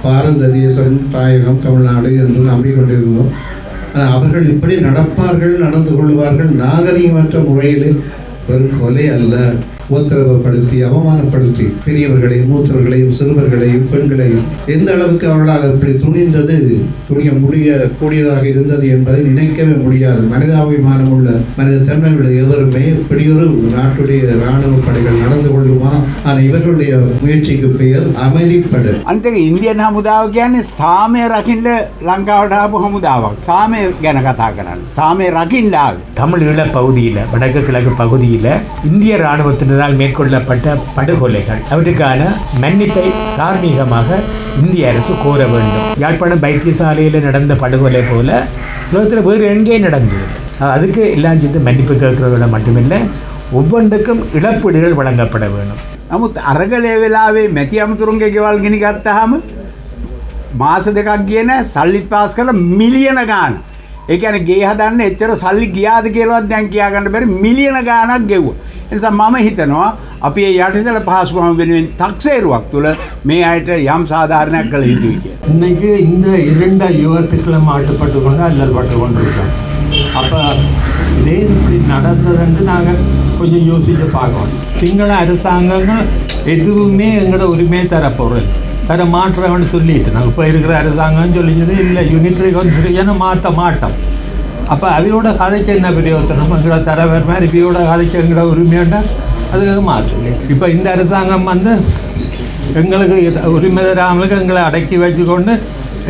பாரத தேசம் தாயகம் தமிழ்நாடு என்று நம்பிக்கொண்டிருந்தோம். ஆனால் அவர்கள் இப்படி நடப்பார்கள், நடந்து கொள்வார்கள் நாகரிகமற்ற முறையில் ஒரு கொலை அல்ல, உத்தரவுப்படுத்தி அவமானப்படுத்தி பெரியவர்களையும் மூத்தவர்களையும் சிறுவர்களையும் பெண்களையும் எந்த அளவுக்கு அவர்களால் அப்படி துணிய கூடியதாக இருந்தது என்பதை நினைக்கவே முடியாது. மனிதாபிமானம் உள்ள மனித தன்மை உள்ள எவருமே இப்படியொரு நாட்டுடைய இராணுவ படைகள் நடந்து கொள்ளுமா? ஆனால் இவர்களுடைய முயற்சிக்கு பெயர் அமைதிப்படை. அந்த இந்தியன் හමුදාව කියන්නේ සාමය රකින්න ලංකාවට ආපු හමුදාවක්. සාමය ගැන කතා කරන්නේ. සාමය රකින්න தமிழீழ பகுதியில் வடக்கு கிழக்கு பகுதியில் இந்திய இராணுவத்தினரால் மேற்கொள்ளப்பட்ட படுகொலைகள் அவற்றுக்கான மன்னிப்பை தார்மீகமாக இந்திய அரசு கோர வேண்டும். யாழ்ப்பாணம் வைத்தியசாலையில் நடந்த படுகொலை போல உலகத்தில் வேறு எங்கே நடந்தது? அதுக்கு எல்லாம் சேர்ந்து மன்னிப்பு கேட்கிறவர்கள் மட்டுமில்லை, ஒவ்வொன்றுக்கும் இழப்பீடுகள் வழங்கப்பட வேண்டும். නමුත් අරගලේ වෙලාවේ මැති අමුතුරුන්ගේ ගෙවල් ගෙනි ගත්තාම මාස දෙකක් ගියේ නැහැ, සල්ලිත් පාස් කරලා මිලියන ගාන. ඒ කියන්නේ ගේ හදන්න එච්චර සල්ලි ගියාද කියලාවත් දැන් කියා ගන්න බැරි මිලියන ගාණක් ගෙවුවා. ඒ නිසා මම හිතනවා අපි මේ යටිතල පහසුකම් වෙනුවෙන් 탁සේරුවක් තුළ මේ අයට යම් සාධාරණයක් කළ යුතුයි කියලා. இன்னைக்கு இந்த 2 யுவத்துக்களும் ஆட்டுப்பட்டு கொண்டு அல்லல் பட்டு கொண்டிருக்கோம். அப்போ இதே இப்படி நடந்ததுன்னு நாங்கள் கொஞ்சம் யோசித்து பார்க்கணும். சிங்கள அரசாங்கங்கள் எதுவுமே எங்களோட உரிமையை தர மாற்றம்னு சொல்லிட்டு நாங்கள் இப்போ இருக்கிற அரசாங்கம்னு சொல்லிச்சது இல்லை, யூனிட்ரி கான்ஸ்டியூஷனை மாற்ற மாட்டோம். அப்போ அவையோட கதைச்ச என்ன பிரயோசனம்? எங்களை தரவர் மாதிரி இவையோட கதைச்ச எங்களோட உரிமையோட அதுக்காக மாற்று. இப்போ இந்த அரசாங்கம் எங்களுக்கு உரிமை தராமலுக்கு எங்களை அடக்கி வச்சுக்கொண்டு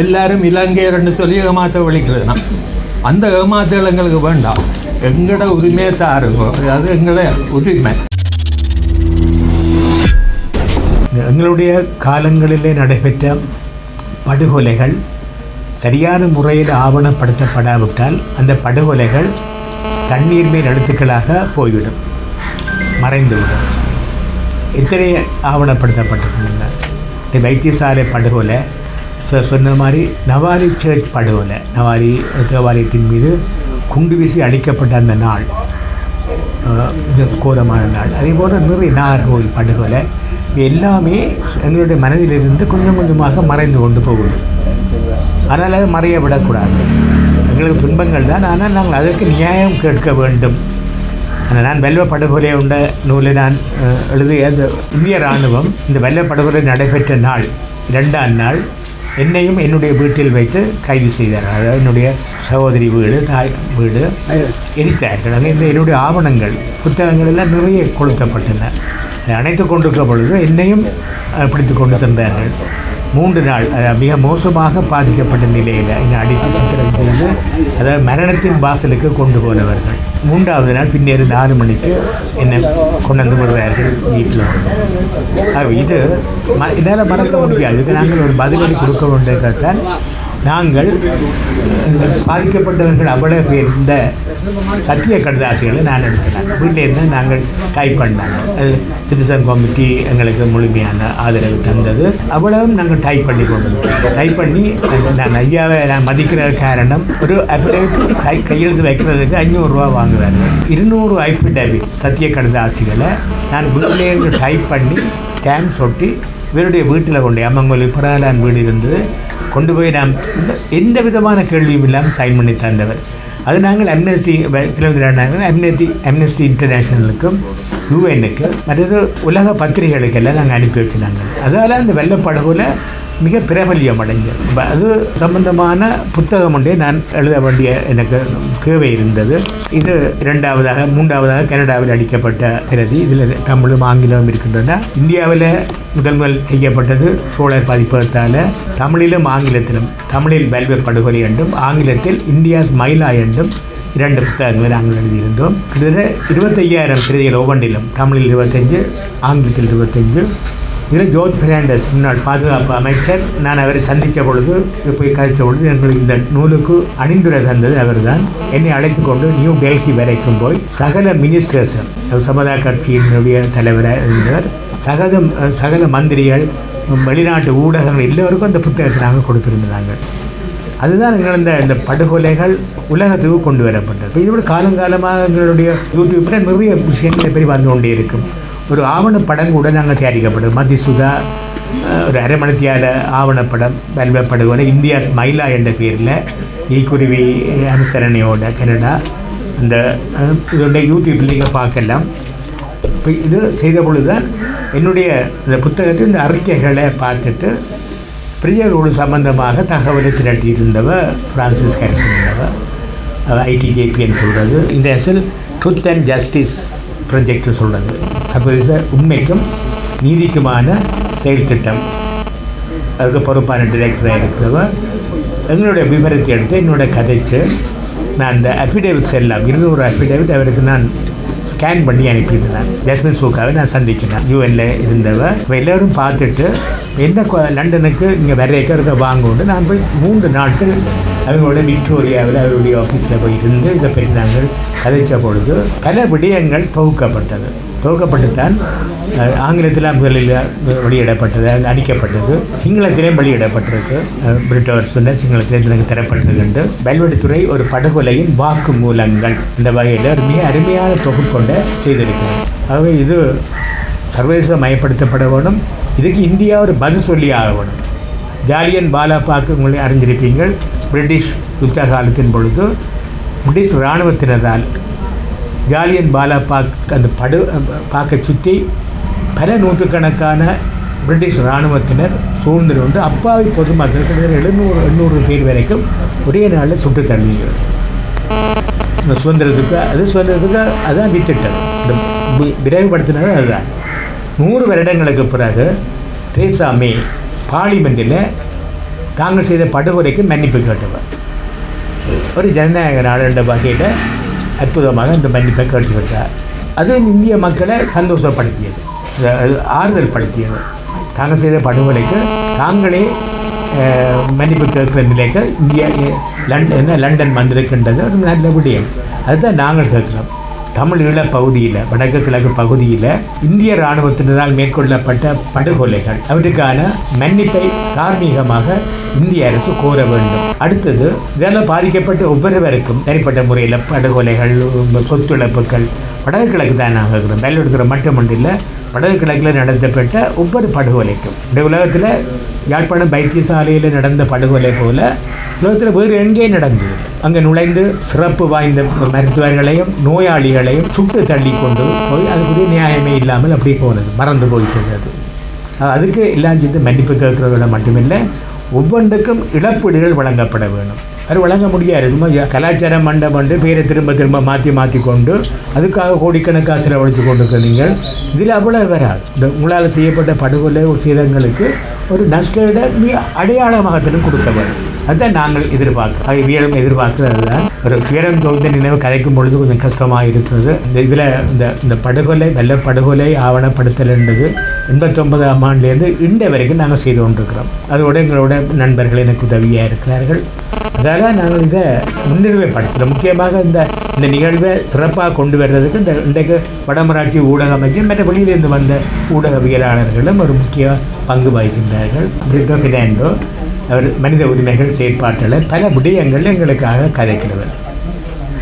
எல்லாரும் இலங்கையர்னு சொல்லி ஏமாற்ற வலிக்கிறதுனா அந்த ஏமாற்றங்கள் எங்களுக்கு வேண்டாம். எங்களோட உரிமையை தாருங்க, அது எங்களோட உரிமை. எங்களுடைய காலங்களிலே நடைபெற்ற படுகொலைகள் சரியான முறையில் ஆவணப்படுத்தப்படாவிட்டால் அந்த படுகொலைகள் தண்ணீர் மேல் எழுத்துக்களாக போய்விடும், மறைந்துவிடும். இத்தனை ஆவணப்படுத்தப்பட்டிருக்கின்றன. வைத்தியசாலை படுகொலை, சொன்ன மாதிரி நவாலி சர்ச் படுகொலை, நவாலி தேவாலயத்தின் மீது குண்டு வீசி அழிக்கப்பட்ட அந்த நாள் கோரமான நாள். அதே போல் நிறைய நாகர்கோவில் படுகொலை எல்லாமே எங்களுடைய மனதிலிருந்து கொஞ்சம் கொஞ்சமாக மறைந்து கொண்டு போகுது. ஆனால் அது மறைய விடக்கூடாது. எங்களுக்கு துன்பங்கள் தான், ஆனால் நாங்கள் அதற்கு நியாயம் கேட்க வேண்டும். ஆனால் நான் வெல்வ படுகொலை உண்ட நூலை நான் எழுதிய அந்த இந்திய இராணுவம் இந்த வெல்வ படுகொலை நடைபெற்ற நாள் 2ஆம் நாள் என்னையும் என்னுடைய வீட்டில் வைத்து கைது செய்தார்கள். அதாவது என்னுடைய சகோதரி வீடு, தாய் வீடு எரித்தார்கள். அங்கே இந்த என்னுடைய ஆவணங்கள் புத்தகங்கள் எல்லாம் நிறைய கொளுத்தப்பட்டன. அணைத்து கொண்டிருக்க பொழுது என்னையும் பிடித்து கொண்டு சென்றார்கள். 3 நாள் மிக மோசமாக பாதிக்கப்பட்ட நிலையில் என்னை அடித்து சித்திரம் செய்து, அதாவது மரணத்தின் வாசலுக்கு கொண்டு போனவர்கள். 3ஆவது நாள் பின்னேறு 4 மணிக்கு என்னை கொண்டு வந்து விடுவார்கள் வீட்டில். இது என்னால் மறக்க முடியாது. இதுக்கு நாங்கள் ஒரு பதிலடி கொடுக்க வேண்டியதான். நாங்கள் பாதிக்கப்பட்டவர்கள் அவ்வளவு பேர் இந்த சத்திய கடிதாசிகளை நான் எடுத்தேன். வீட்டிலேருந்து நாங்கள் டைப் பண்ணாங்க. அது சிட்டிசன் கமிட்டி எங்களுக்கு முழுமையான ஆதரவு தந்தது. அவ்வளவும் நாங்கள் டைப் பண்ணி கொண்டு டைப் பண்ணி நான் ஐயாவை நான் மதிக்கிற காரணம், ஒரு அஃபிடேவிட் கையெழுத்து வைக்கிறதுக்கு 500 ரூபா வாங்குவாங்க. 200 அஃபிடேவிட் சத்திய கடிதாசிகளை நான் வீட்டிலேருந்து டைப் பண்ணி ஸ்டாம்ப் ஒட்டி இவருடைய வீட்டில் கொண்டு அம்மங்கோலி புறாலான் வீடு இருந்தது கொண்டு போய் நாம் எந்த விதமான கேள்வியும் இல்லாமல் சைன் பண்ணி தந்தவர். அது நாங்கள் அம்னஸ்டி அம்னஸ்டி இன்டர்நேஷ்னலுக்கும் யூஎனுக்கு மற்றது உலக பத்திரிகைகளுக்கெல்லாம் நாங்கள் அனுப்பி வச்சுனாங்க. அதால் அந்த வெள்ளப்படுகொலை மிக பிரபல்யம் அடைஞ்சது. அது சம்பந்தமான புத்தகம் ஒன்றே நான் எழுத வேண்டிய எனக்கு தேவை இருந்தது. இது 2ஆவதாக 3ஆவதாக கனடாவில் அடிக்கப்பட்ட பிரதி. இதில் தமிழும் ஆங்கிலமும் இருக்கின்றன. இந்தியாவில் முதல் செய்யப்பட்டது சோழர் பதிப்பகத்தால். தமிழிலும் ஆங்கிலத்திலும், தமிழில் வெல்வ படுகொலை என்றும் ஆங்கிலத்தில் இந்தியாஸ் மைலா என்றும் 2 புத்தகங்களை நாங்கள் எழுதியிருந்தோம். கிட்டத்தட்ட 25,000 பிரதிகள் ஒவ்வொன்றிலும், தமிழில் 25, ஆங்கிலத்தில் 25. இதில் ஜோர்ஜ் பெர்னாண்டஸ் முன்னாள் பாதுகாப்பு அமைச்சர், நான் அவரை சந்தித்த பொழுது போய் கழித்த பொழுது எங்களுக்கு இந்த நூலுக்கு அணிந்துரை தந்தது அவர் தான். என்னை அழைத்து கொண்டு நியூ டெல்லி வரைக்கும் போய் சகல மினிஸ்டர்ஸ், சமதா கட்சியினுடைய தலைவராக இருந்தவர், சகல மந்திரிகள், வெளிநாட்டு ஊடகங்கள் எல்லோருக்கும் அந்த புத்தகத்தை நாங்கள் கொடுத்துருந்தாங்க. அதுதான் எங்கள் இந்த படுகொலைகள் உலகத்துக்கு கொண்டு வரப்பட்டது. இதோட காலங்காலமாக எங்களுடைய யூடியூப்பில் நிறைய விஷயங்களை பெரிய வந்து கொண்டே இருக்கும். ஒரு ஆவண படம் கூட நாங்கள் தயாரிக்கப்பட்டது. மதிசுதா ஒரு அரை மணித்தியால ஆவணப்படம் வெல்வப்படுவன இந்தியா ஸ்மைலா என்ற பேரில் ஈக்குருவி அனுசரணையோட கனடா அந்த இதோட யூடியூப்பில் நீங்கள் பார்க்கலாம். இப்போ இது செய்த பொழுது தான் என்னுடைய இந்த புத்தகத்தில் இந்த அறிக்கைகளை பார்த்துட்டு பிரியரோடு சம்பந்தமாக தகவலை திரட்டியிருந்தவர் ஃப்ரான்சிஸ் ஹாரிசன் என்பவர் ஐடிஜேபின்னு சொல்கிறது. International truth and justice project சொல்கிறது, சர்வதேச உண்மைக்கும் நீதிக்குமான செயல் திட்டம். அதுக்கு பொறுப்பான டிரெக்டராக இருக்கிறவர் எங்களுடைய விவரத்தை எடுத்து என்னோட கதைச்சு நான் இந்த அஃபிடேவிட்ஸ் எல்லாம் 200 அஃபிடேவிட் அவருக்கு நான் ஸ்கேன் பண்ணி அனுப்பியிருந்தேன். ஜஸ்மின் சூக்காவை நான் சந்திச்சினேன், யூஎனில் இருந்தவர். இப்போ எல்லோரும் பார்த்துட்டு என்ன லண்டனுக்கு இங்கே வரைக்கிறத வாங்குவோண்டு நான் போய் 3 நாட்கள் அவங்களோட விக்டோரியாவில் அவருடைய ஆஃபீஸில் போய் இருந்து இதை பற்றி நாங்கள் கதைச்ச பொழுது பல விடயங்கள் தொகுக்கப்பட்டு தான் ஆங்கிலத்தில் முதலில் வெளியிடப்பட்டது, அடிக்கப்பட்டது, சிங்களத்திலேயும் வெளியிடப்பட்டிருக்கு. பிரிட்டோர் சொன்ன சிங்களத்திலே எனக்கு தரப்பட்டது. வெல்வெடித்துறை ஒரு படுகொலையின் வாக்கு மூலங்கள் இந்த வகையில் ஒரு மிக அருமையான தொகுப்பொண்ட செய்திருக்கிறது. ஆகவே இது சர்வதேச மயப்படுத்தப்பட வேணும். இதுக்கு இந்தியா ஒரு பதில் சொல்லி ஆக வேணும். ஜாலியன் வாலாபாக் உங்களை அறிந்திருப்பீங்கள். பிரிட்டிஷ் யுத்த காலத்தின் பொழுது பிரிட்டிஷ் இராணுவத்தினரால் ஜாலியன் வாலாபாக் அந்த பாக்கை சுற்றி பல நூற்றுக்கணக்கான பிரிட்டிஷ் இராணுவத்தினர் சூழ்ந்து கொண்டு அப்பாவி பொதுமக்கள் 700-800 பேர் வரைக்கும் ஒரே நாளில் சுட்டு தள்ளியது. சுதந்திரத்துக்கு அதுதான் வித்திட்டது, இந்த விரைவுபடுத்தினது அதுதான். 100 வருடங்களுக்கு பிறகு தெரேசா மே பார்லிமெண்ட்டில் தாங்கள் செய்த படுகொலைக்கு மன்னிப்பு கேட்டவர். ஒரு ஜனநாயக நாடு என்ற வகையில் அற்புதமாக இந்த மன்னிப்பை கேட்டுவிட்டார். அது இந்திய மக்களை சந்தோஷப்படுத்தியது, ஆறுதல் படுத்தியது. தாங்கள் செய்த படுகொலைக்கு தாங்களே மன்னிப்பு கேட்கிற நிலைக்கு இந்தியா லண்டன் வந்திருக்கின்றது ஒரு நல்ல விடயம். அதுதான் நாங்கள் கேட்குறோம். தமிழ் ஈழப் பகுதியில், வடக்கு கிழக்கு பகுதியில் இந்திய இராணுவத்தினரால் மேற்கொள்ளப்பட்ட படுகொலைகள் அவற்றுக்கான மன்னிப்பை தார்மீகமாக இந்திய அரசு கோர வேண்டும். அடுத்தது இதெல்லாம் பாதிக்கப்பட்ட ஒவ்வொருவருக்கும் தனிப்பட்ட முறையில் படுகொலைகள், சொத்துழைப்புகள் வடக்கு கிழக்கு தான் நாங்கள் இருக்கிறோம். வெல்வெடுத்துறை மட்டுமன்றில் வடக்கு கிழக்கில் நடத்தப்பட்ட ஒவ்வொரு படுகொலைக்கும் இந்த உலகத்தில் யாழ்ப்பாணம் வைத்தியசாலையில் நடந்த படுகொலை போல் உலகத்தில் வேறு எங்கே நடந்தது. அங்கே நுழைந்து சிறப்பு வாய்ந்த மருத்துவர்களையும் நோயாளிகளையும் சுட்டு தள்ளி கொண்டு போய் அதுக்குரிய நியாயமே இல்லாமல் அப்படியே போனது, மறந்து போயிட்டது. அதுக்கு எல்லாம் சேர்ந்து மன்னிப்பு கேட்குறதோட மட்டுமில்லை, ஒவ்வொன்றுக்கும் இழப்பீடுகள் வழங்கப்பட வேணும். அது வழங்க முடியாது. சும்மா கலாச்சார மண்டபம் பேரை திரும்ப மாற்றி கொண்டு அதுக்காக கோடிக்கணக்காக செலவழித்து கொண்டு நீங்கள் இதில் அவ்வளோ வராது. இந்த உங்களால் செய்யப்பட்ட படுகொலை சேதங்களுக்கு ஒரு நஷ்ட அடையாளமாகத்திலும் கொடுக்க வேண்டும். அதுதான் நாங்கள் எதிர்பார்க்கிறோம். அது வீரம் எதிர்பார்க்கிறது தான். ஒரு வீரம் தோய்ந்த நினைவு கதைக்கும் பொழுது கொஞ்சம் கஷ்டமாக இருக்கிறது. இந்த இதில் இந்த படுகொலை படுகொலை ஆவணப்படுத்தல் என்பது 89ஆம் ஆண்டுலேருந்து இன்றைய வரைக்கும் நாங்கள் செய்து கொண்டிருக்கிறோம். அதோட எங்களோட நண்பர்கள் எனக்கு உதவியாக இருக்கிறார்கள். அதால் நாங்கள் இதை முன்னுரிமைப்படுத்துகிறோம். முக்கியமாக இந்த நிகழ்வை சிறப்பாக கொண்டு வர்றதுக்கு இன்றைக்கு வடமராட்சி ஊடக அமைச்சர் மற்ற வெளியிலிருந்து வந்த ஊடகவியலாளர்களும் ஒரு முக்கிய பங்கு வகிக்கின்றார்கள். பிரிட்டோ ஃபினாண்டோ அவர் மனித உரிமைகள் செயற்பாட்டில் பல விடயங்கள் எங்களுக்காக கதைக்கிறவர்,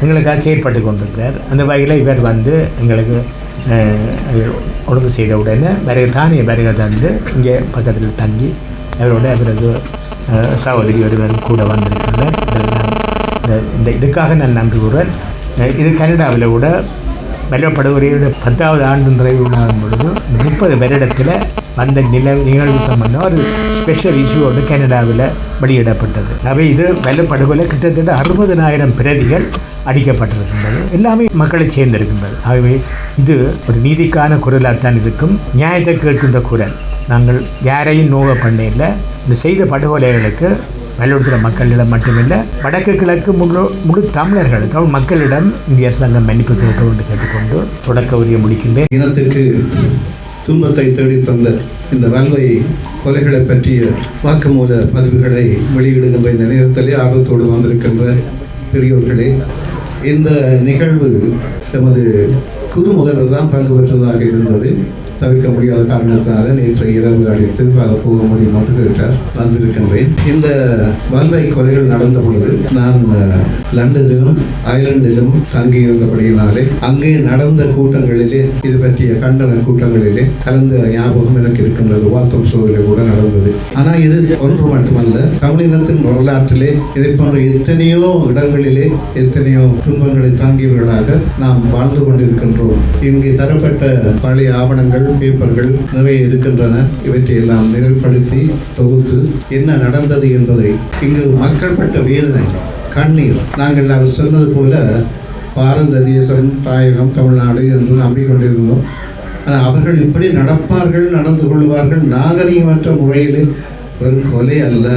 எங்களுக்காக செயற்பட்டு கொண்டிருக்கிறார். அந்த வகையில் இவர் வந்து எங்களுக்கு ஒழுங்கு செய்த உடனே தானிய வருகை தந்து இங்கே பக்கத்தில் தங்கி அவரோட அவரது சகோதரி ஒருவர் கூட வந்திருக்கின்றார். இதுக்காக நான் நன்றி கூறுவேன். இது கனடாவில் கூட வெல்லப்படுகொலையோட 10வது ஆண்டு நிறைவுனாகும் பொழுது 30 வருடத்தில் வந்த நிகழ்வு சம்பந்தம் ஒரு ஸ்பெஷல் இஷ்யூவோடு கனடாவில் வெளியிடப்பட்டது. அவை இது வெல்லப்படுகொலை கிட்டத்தட்ட 60,000 பிரதிகள் அடிக்கப்பட்டிருக்கின்றது. எல்லாமே மக்களை சேர்ந்திருக்கின்றது. ஆகவே இது ஒரு நீதிக்கான குரலாகத்தான் இருக்கும், நியாயத்தை கேட்கின்ற குரல். நாங்கள் யாரையும் நோக பண்ணல. இந்த செய்த படுகொலைகளுக்கு வெல்வெடுத்துறை மக்களிடம் மட்டுமில்லை, வடக்கு கிழக்கு முழு தமிழர்கள் தமிழ் மக்களிடம் இந்திய அரசாங்கம் மன்னிப்பு கேட்க வேண்டும் கேட்டுக்கொண்டு தொடக்க உரிய முடிக்கின்றேன். இனத்திற்கு துன்பத்தை தேடி தந்த இந்த வல்வை கொலைகளை பற்றிய வாக்குமூல பதிவுகளை வெளியிடுகின்ற இந்த நேரத்திலே ஆர்வத்தோடு வந்திருக்கின்ற பெரியோர்களே, இந்த நிகழ்வு எமது குரு முதல்வர் தான் பங்கு பெற்றதாக இருந்தது. தவிர்க்க முடியாத காரணத்தினால நேற்று இரவு அடித்து போக முடியும் என்று கேட்டார். வந்திருக்கின்றேன். இந்த வல்வை கொலைகள் நடந்த பொழுது நான் லண்டனிலும் அயர்லாந்திலும் தங்கியிருந்தபடியினாலே அங்கே நடந்த கூட்டங்களிலே இது பற்றிய கண்டன கூட்டங்களிலே கலந்த ஞாபகம் எனக்கு இருக்கின்றது. வாத்தம் சோதனை கூட நடந்தது. ஆனால் இது ஒன்று மட்டுமல்ல, தமிழினத்தின் வரலாற்றிலே இதை போன்ற எத்தனையோ இடங்களிலே எத்தனையோ துன்பங்களை தாங்கியவர்களாக நாம் வாழ்ந்து கொண்டிருக்கின்றோம். இங்கே தரப்பட்ட பழைய ஆவணங்கள், பேப்பர்கள் நிறைய இருக்கின்றன. இவற்றை எல்லாம் நிரல்படுத்தி தொகுத்து என்ன நடந்தது என்பதை, இங்கு மக்கள் பட்ட வேதனை, கண்ணீர், நாங்கள் அவர் சொன்னது போல பாரத தேசம், தாயகம், தமிழ்நாடு என்று நம்பிக்கொண்டிருந்தோம். ஆனால் அவர்கள் இப்படி நடப்பார்கள், நடந்து கொள்வார்கள், நாகரிகமற்ற முறையில் வெறும் கொலை அல்ல,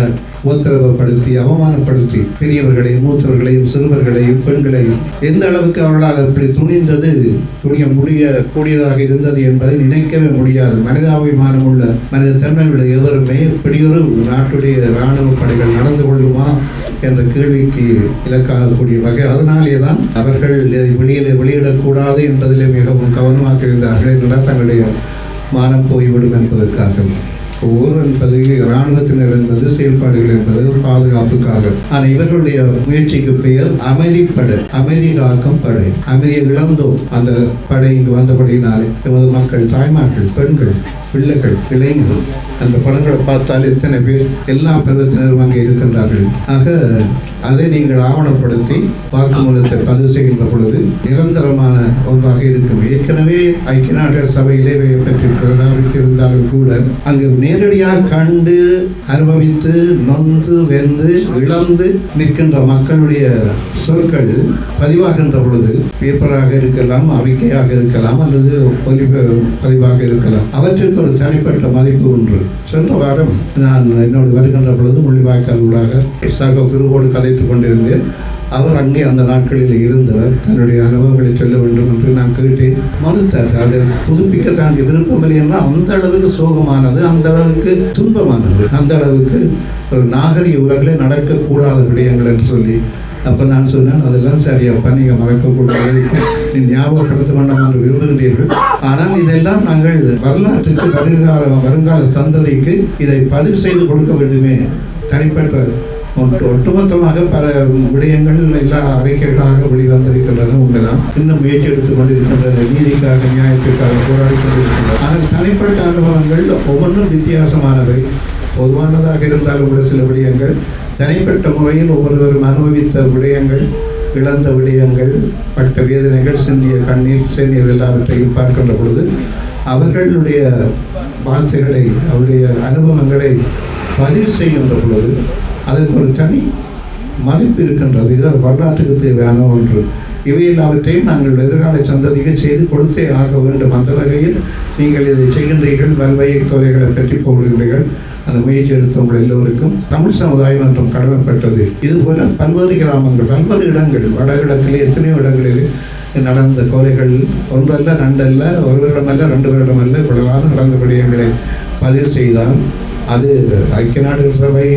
உத்தரவுப்படுத்தி அவமானப்படுத்தி பெரியவர்களையும் மூத்தவர்களையும் சிறுவர்களையும் பெண்களையும் எந்த அளவுக்கு அவர்களால் அப்படி துணிய கூடியதாக இருந்தது என்பதை நினைக்கவே முடியாது. மனிதாபிமானம் உள்ள மனித தன்மையுள்ள எவருமே இப்படியொரு நாட்டுடைய இராணுவ படைகள் நடந்து கொள்ளுமா என்ற கேள்விக்கு இலக்காகக்கூடிய வகை. அதனாலே தான் அவர்கள் வெளியிடக்கூடாது என்பதிலே மிகவும் கவனமாக இருந்தார்கள். என்றால் தங்களுடைய மானம் போய்விடும் என்பதற்காக. போர் என்பது, இராணுவத்தினர் என்பது, செயல்பாடுகள் என்பது பாதுகாப்புக்காக. ஆனால் இவர்களுடைய முயற்சிக்கு பெயர் அமைதிப்படை, அமைதி காக்கும் படை. அமைதியை இழந்தோம். அந்த படை இங்கு வந்தபடியினாலே எமது மக்கள், தாய்மார்கள், பெண்கள், பிள்ளைகள், இளைஞர்கள், அந்த படங்களை பார்த்தால் எத்தனை பேர் எல்லா பருவத்தினரும் அங்கே இருக்கின்றார்கள். ஆக அதை நீங்கள் ஆவணப்படுத்தி வாக்குமூலத்தை பதிவு செய்கின்ற பொழுது நிரந்தரமான ஒன்றாக இருக்கும். ஏற்கனவே ஐக்கிய நாடுகள் சபையிலே பெற்றிருந்தாலும் கூட அங்கு நேரடியாக கண்டு அனுபவித்து நொந்து வெந்து இழந்து நிற்கின்ற மக்களுடைய சொற்கள் பதிவாகின்ற பொழுது பேப்பராக இருக்கலாம், அறிக்கையாக இருக்கலாம், அல்லது பதிவாக இருக்கலாம். அவற்றிற்கு ஒரு தனிப்பட்ட மதிப்பு ஒன்று. சென்ற வாரம் நான் என்னோடு வருகின்ற பொழுது முள்ளிவாய்க்கால் ஊடாக சக குருவோடு கதைத்துக் கொண்டிருந்தேன். அவர் அங்கே அந்த நாட்களில் இருந்தவர். தன்னுடைய அனுபவங்களை சொல்ல வேண்டும் என்று நான் கேட்டேன். மறுத்தார். அதை புதுப்பிக்க தாங்க விருப்பமில்லை என்றால் அந்த அளவுக்கு சோகமானது, அந்த அளவுக்கு துன்பமானது, அந்த அளவுக்கு ஒரு நாகரிக உலகிலே நடக்கக்கூடாத விடயங்கள் என்று சொல்லி. அப்போ நான் சொன்னேன், அதெல்லாம் சரியப்பா, நீங்கள் மறக்கக்கூடாது, நீ ஞாபகப்படுத்த வேண்டாம் என்று விரும்புகிறீர்கள். ஆனால் இதெல்லாம் நாங்கள் வரலாற்றுக்கு வருங்கால சந்ததிக்கு இதை பதிவு செய்து கொடுக்க வேண்டுமே. தனிப்பட்ட ஒட்டுமொத்தமாக பல விடயங்கள் எல்லா அறிக்கைகளாக வெளிவந்திருக்கின்றன. உண்மைதான். இன்னும் முயற்சி எடுத்துக் கொண்டிருக்கின்றன. நீதிக்காக, நியாயத்திற்காக போராடி கொண்டிருக்கின்றன. ஆனால் தனிப்பட்ட அனுபவங்கள் ஒவ்வொன்றும் வித்தியாசமானவை. பொதுவானதாக இருந்தாலும் கூட சில விடயங்கள் தனிப்பட்ட முறையில் ஒவ்வொருவரும் அனுபவித்த விடயங்கள், இழந்த விடயங்கள், பட்ட வேதனைகள், சிந்திய கண்ணீர், செந்நீர் எல்லாவற்றையும் பார்க்கின்ற பொழுது அவர்களுடைய வார்த்தைகளை, அவருடைய அனுபவங்களை பதிவு செய்கின்ற பொழுது அதற்கு ஒரு தனி மதிப்பு இருக்கின்றது. இது வரலாற்றுக்கு தேவையான ஒன்று. இவை எல்லாவற்றையும் நாங்கள் எதிர்கால சந்ததிக்கு செய்து கொடுத்தே ஆக வேண்டும். அந்த வகையில் நீங்கள் இதை செய்கின்றீர்கள். வல்வை கொலைகளை பற்றி போடுகின்றீர்கள். அந்த முயற்சி எடுத்தவங்கள் எல்லோருக்கும் தமிழ் சமுதாயம் என்றும் கடமைப்பட்டது. இதுபோல பல்வேறு கிராமங்கள், பல்வேறு இடங்கள், வடகிழக்கிலே எத்தனையோ இடங்களில் நடந்த கொலைகள் ஒன்றல்ல, ரெண்டல்ல, ஒரு வருடம் அல்ல, 2 வருடம் அல்ல, இவ்வளவாக நடந்த விடயங்களை பதிவு செய்தால் அது ஐக்கிய நாடுகள் சபை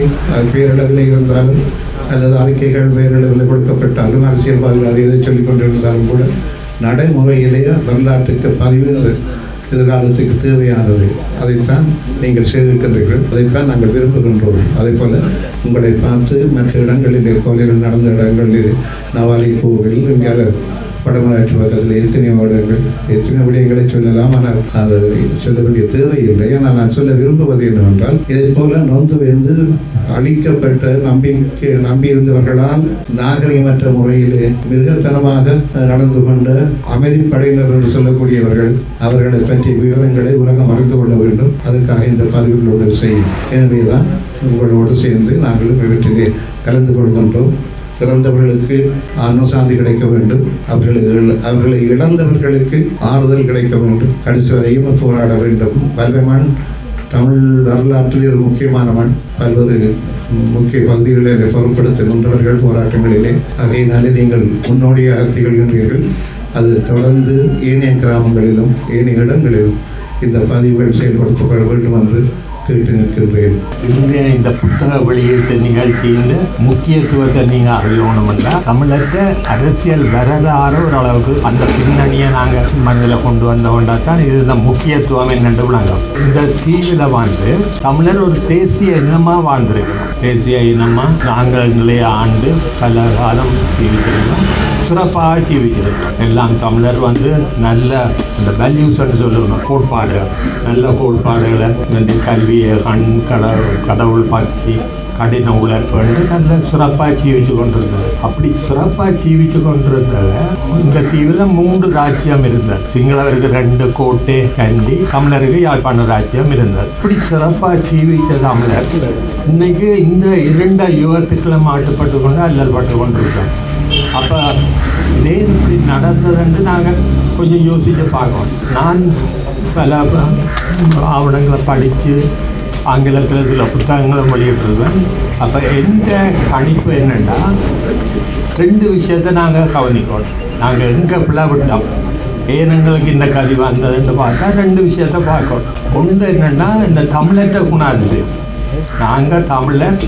பேரளவில் இருந்தாலும் அல்லது அறிக்கைகள் பேரளவில் கொடுக்கப்பட்டாலும் அரசியல்வாதிகள் இதை சொல்லிக் கொண்டிருந்தாலும் கூட நடைமுறையிலேயே வரலாற்றுக்கு பதிவு எதிர்காலத்துக்கு தேவையானது. அதைத்தான் நீங்கள் செய்திருக்கின்றீர்கள். அதைத்தான் நாங்கள் விரும்புகின்றோம். அதே போல் உங்களை பார்த்து மற்ற இடங்களிலே கொலைகள் நடந்த இடங்களில் நவாலி கோவில், இங்கே வடமராட்சி பக்கத்தில் எத்தனையோ இடங்கள், எத்தனை விடயங்களை சொல்லலாம். ஆனால் அது சொல்ல வேண்டிய தேவையில்லை. ஆனால் நான் சொல்ல விரும்புவது என்னவென்றால், இதை போல நொந்து வெந்து அழிக்கப்பட்ட நம்பியிருந்தவர்களால் நாகரிகமற்ற முறையிலே மிருகத்தனமாக நடந்து கொண்ட அமைதிப்படையினர் என்று சொல்லக்கூடியவர்கள், அவர்களை பற்றிய விவரங்களை உலகம் அறிந்து கொள்ள வேண்டும். அதற்காக இந்த பதிவுகளோடு செய்யும். எனவேதான் உங்களோடு சேர்ந்து நாங்களும் இவற்றிலே கலந்து கொள்கின்றோம். இறந்தவர்களுக்கு ஆன்மசாந்தி கிடைக்க வேண்டும். அவர்களை இழந்தவர்களுக்கு ஆறுதல் கிடைக்க வேண்டும். கடைசி வரையும் போராட வேண்டும். வல்வைமண் தமிழ் வரலாற்றில் ஒரு முக்கியமான மண். பல்வேறு முக்கிய பகுதிகளில் பொருட்படுத்துகின்றவர்கள் போராட்டங்களிலே. ஆகையினாலே நீங்கள் முன்னோடியாக திகழ்கின்றீர்கள். அது தொடர்ந்து ஏனைய கிராமங்களிலும் ஏனைய இடங்களிலும் இந்த பதிவுகள் செயல்படுத்தப்பட வேண்டும் என்று கேட்டு நிற்கின்றேன். இன்றைய இந்த புத்தக வெளியீட்டு நிகழ்ச்சியின் முக்கியத்துவத்தை நீங்கள் அறியணும்னா தமிழற்ற அரசியல் வரலாறு ஓரளவுக்கு அந்த பின்னணியை நாங்கள் மனதில் கொண்டு வந்தோம்னா தான் இது இந்த முக்கியத்துவம் என்னென்று விளங்கும். இந்த தீவில் வாழ்ந்து தமிழர் ஒரு தேசிய இனமாக வாழ்ந்திருக்கணும். தேசிய இனமாக நாங்கள் நிலைய ஆண்டு பல காலம் ஜீவிச்சிருக்கோம், சிறப்பாக ஜீவிச்சிருக்கோம். எல்லாம் தமிழர் நல்ல இந்த வேல்யூஸ்ன்னு சொல்லணும், கோட்பாடுகள், நல்ல கோட்பாடுகளை கல்வியை கடவுள் பக்தி கடின உழைப்பு நல்ல சிறப்பாக ஜீவிச்சு கொண்டிருந்தது. அப்படி சிறப்பாக ஜீவிச்சு கொண்டிருந்தது இந்த தீவில் 3 ராஜ்யம் இருந்தது. சிங்களவருக்கு 2 கோட்டை கண்டி, தமிழருக்கு யாழ்ப்பாண ராஜ்யம் இருந்தது. இப்படி சிறப்பாக ஜீவிச்ச தமிழர் இன்னைக்கு இந்த 2 யுகத்துக்களை மாட்டுப்பட்டு கொண்டு அல்லல் பட்டு கொண்டிருக்கோம். அப்போ இதே இப்படி நடந்ததுன்னு நாங்கள் கொஞ்சம் யோசித்து பார்க்கணும். நான் பல ஆவணங்களை படித்து ஆங்கிலத்தில் சில புத்தகங்களை வெளியிட்டிருக்கேன். அப்போ எந்த கணிப்பு என்னென்னா 2 விஷயத்தை நாங்கள் கவனிக்கணும். நாங்கள் எங்கே பிளவிட்டோம், ஏன் எங்களுக்கு இந்த கதி வந்ததுன்னு பார்த்தா 2 விஷயத்தை பார்க்கணும். ஒன்று என்னென்னா இந்த தமிழற்ற குணாதிசயம். நாங்கள் தமிழர்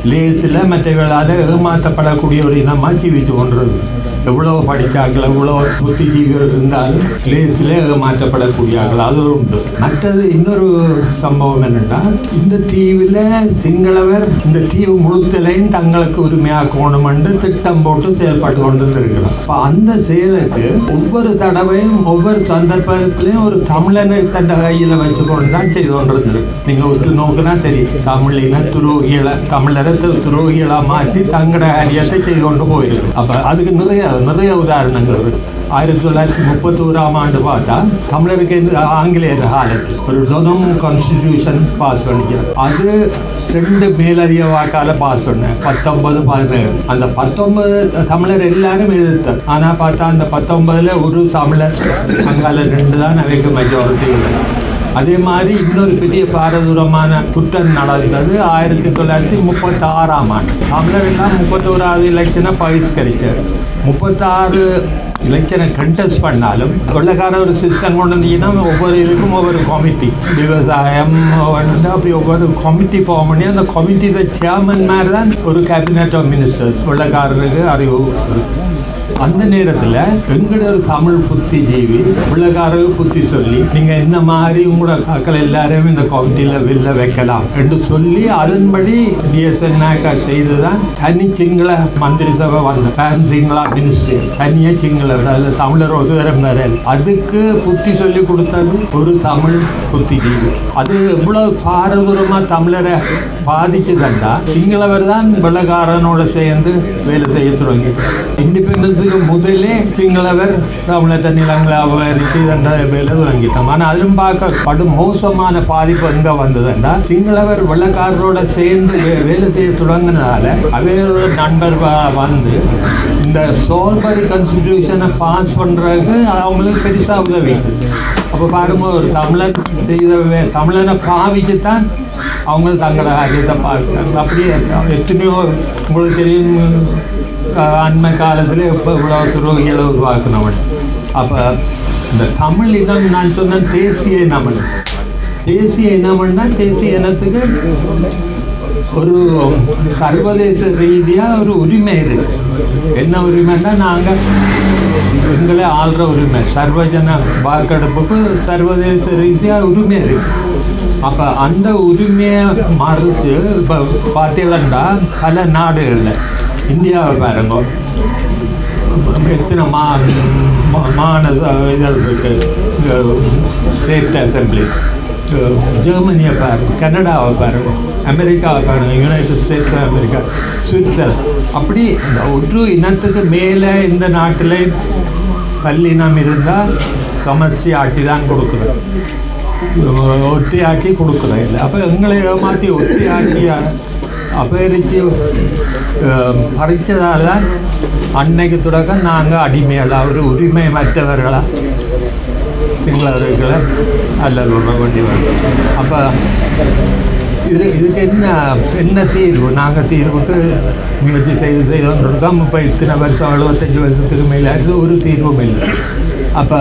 லேசில் மற்றவர்களால் ஏமாற்றப்படக்கூடிய ஒரு இனமாக ஜீவிச்சு கொண்டிருக்கு. எவ்வளோ படித்தார்கள், எவ்வளோ புத்திஜீவிகள் இருந்தாலும் லேசில் ஏமாற்றப்படக்கூடியார்கள், அது உண்டு. மற்றது இன்னொரு சம்பவம் என்னென்னா இந்த தீவில் சிங்களவர் இந்த தீவு முழுத்தலையும் தங்களுக்கு உரிமையாக்கணும் என்று திட்டம் போட்டு செயல்பட்டு கொண்டு இருக்கிறோம். அப்போ அந்த செயலுக்கு ஒவ்வொரு தடவையும் ஒவ்வொரு சந்தர்ப்பத்திலையும் ஒரு தமிழனை தன் கையில் வச்சு கொண்டு தான் செய்து கொண்டிருந்தது. நீங்கள் ஒரு நோக்குனா தெரியும், தமிழின துரோகிகளை தமிழரை துரோகிகளாக மாற்றி தங்களோட காரியத்தை செய்து கொண்டு போயிருக்கு. அப்போ அதுக்கு நிறைய உதாரணங்கள் இருக்கு. 1931ஆம் ஆண்டு பார்த்தா தமிழருக்கு ஆங்கிலேயர் காலத்தில் ஒரு டொனம் கான்ஸ்டிடியூஷன் பாஸ் பண்ணிக்கிறது. அது 2 மேலதிக வாக்கால் பாஸ் பண்ணேன், 19-17. அந்த 19 தமிழர் எல்லாரும் எதிர்த்தார். ஆனால் பார்த்தா அந்த 19ல் ஒரு தமிழர் அங்கால 2 தான் அவைக்கு மெஜாரிட்டி இல்லை. அதே மாதிரி இன்னொரு பெரிய பாரதூரமான குற்றம் நடந்தது 1936ஆம் ஆண்டு. தமிழர் எல்லாம் 31வது எலெக்ஷனை பகிஷ்கரித்தார். 36 எலெக்ஷனை கண்டெஸ்ட் பண்ணாலும் வெள்ளக்கார ஒரு சிஸ்டம் கொண்டு வந்தீங்கன்னா ஒவ்வொரு இதுக்கும் ஒவ்வொரு கமிட்டி, விவசாயம் அப்படி ஒவ்வொரு கமிட்டி ஃபார்ம் பண்ணி அந்த கமிட்டியோட சேர்மன் மாதிரி தான் ஒரு கேபினட் ஆஃப் மினிஸ்டர்ஸ் வெள்ளக்காரருக்கு அறிவு. அந்த நேரத்தில் எங்களோட ஒரு தமிழ் புத்திஜீவி வெள்ளக்காரருக்கு புத்தி சொல்லி நீங்கள் இந்த மாதிரி உங்களோட மக்கள் எல்லாரையும் இந்த கமிட்டியில் வெளில வைக்கலாம் என்று சொல்லி அதன்படி டிஎஸ்என்ஏக்கா செய்து தான் தனி சிங்கள மந்திரி சபை வந்த பேன் சிங்களா மினிஸ்ட்ரி தனியாக சிங்கள அதில் தமிழர் ஒதுவரம் வேற அதுக்கு புத்தி சொல்லி கொடுத்தது ஒரு தமிழ் புத்திஜீவி. அது எவ்வளோ பாரதூரமாக தமிழரை பாதிச்சதுண்டா சிங்களவர் தான் வெள்ளக்காரனோட சேர்ந்து வேலை செய்ய தொடங்கி. இண்டிபெண்டன்ஸுக்கு முதலே சிங்களவர் தமிழற்ற நிலங்களை அபகரித்து வேலை தொடங்கிட்டோம். ஆனால் அதிலும் பார்க்க கடும் மோசமான பாதிப்பு எங்கே வந்ததுண்டா சிங்களவர் வெள்ளக்காரரோட சேர்ந்து வேலை செய்ய தொடங்கினதால அவரோட நண்பர் வந்து இந்த சோல்பரி கான்ஸ்டிடியூஷனை பாஸ் பண்ணுறதுக்கு அவங்களுக்கு பெருசாக உதவிச்சு. அப்போ பாருங்கள், ஒரு தமிழன் செய்த தமிழனை பாவிச்சு தான் அவங்க தங்களோட காரியத்தை பார்க்குறாங்க. அப்படியே எத்தனையோ உங்களுக்கு தெரியும், அண்மை காலத்தில் இப்போ இவ்வளோ துரோகிகளை உருவாக்குனவன். அப்போ இந்த தமிழ் இனம் நான் சொன்ன தேசிய இனம். தேசிய இனம்னா தேசிய இனத்துக்கு ஒரு சர்வதேச ரீதியாக ஒரு உரிமை இருக்கு. என்ன உரிமைன்னா நாங்கள் எங்களை ஆள்ற உரிமை, சர்வஜன வாக்கெடுப்புக்கு சர்வதேச ரீதியாக உரிமை இருக்கு. அப்போ அந்த உரிமையை மறுத்து இப்போ பார்த்தீங்கன்னா பல நாடுகளில் இந்தியாவை பாருங்க எத்தனை இதழ் இருக்கு, ஸ்டேட் அசம்பிளி, ஜெர்மனியை பாருங்க, கனடாவை பாருங்க, அமெரிக்காவை பாருங்க, United States of America, Switzerland. அப்படி இந்த ஒரு இனத்துக்கு மேலே இந்த நாட்டில் பல்லினம் இருந்தால் சமஸ்டி ஆட்சி தான் கொடுக்குறோம், ஒற்றை ஆட்சி கொடுக்குறோம் இல்லை. அப்போ எங்களை ஏமாற்றி ஒற்றை ஆட்சியாக அபகரித்து பறித்ததால் தான் அன்னைக்கு தொடக்கம் நாங்கள் அடிமைகளாக ஒரு உரிமை மற்றவர்களாக சிங்களவர்களை அல்லல் விட வேண்டி வரும். அப்போ இதுக்கு என்ன தீர்வு? நாங்கள் தீர்வுக்கு முயற்சி செய்து கொண்டிருக்கோம். இப்போ இத்தனை வருஷம் 75 வருஷத்துக்கு மேலே இது ஒரு தீர்வும் இல்லை. அப்போ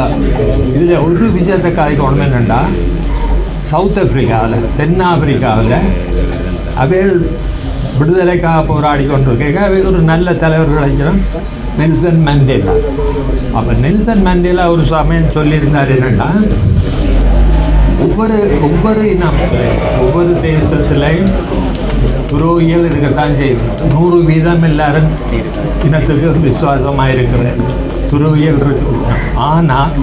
இதில் ஒரு விஷயத்தை கதைக்கணும் என்னென்னா, சவுத் ஆப்பிரிக்காவில் தென்னாப்பிரிக்காவில் அவைகள் விடுதலைக்காக போராடி கொண்டிருக்க அவை ஒரு நல்ல தலைவர் கிடைக்கிறோம் நெல்சன் மண்டேலா. அப்போ நெல்சன் மண்டேலா ஒரு சமயம் சொல்லியிருந்தார் என்னென்னா, ஒவ்வொரு இனம் ஒவ்வொரு தேசத்துலையும் துரோகிகள் இருக்கத்தான் செய்யும். 100% எல்லாரும் இனத்துக்கு விசுவாசமாக இருக்கிற துரோகிகள் இருக்கு. ஆனால்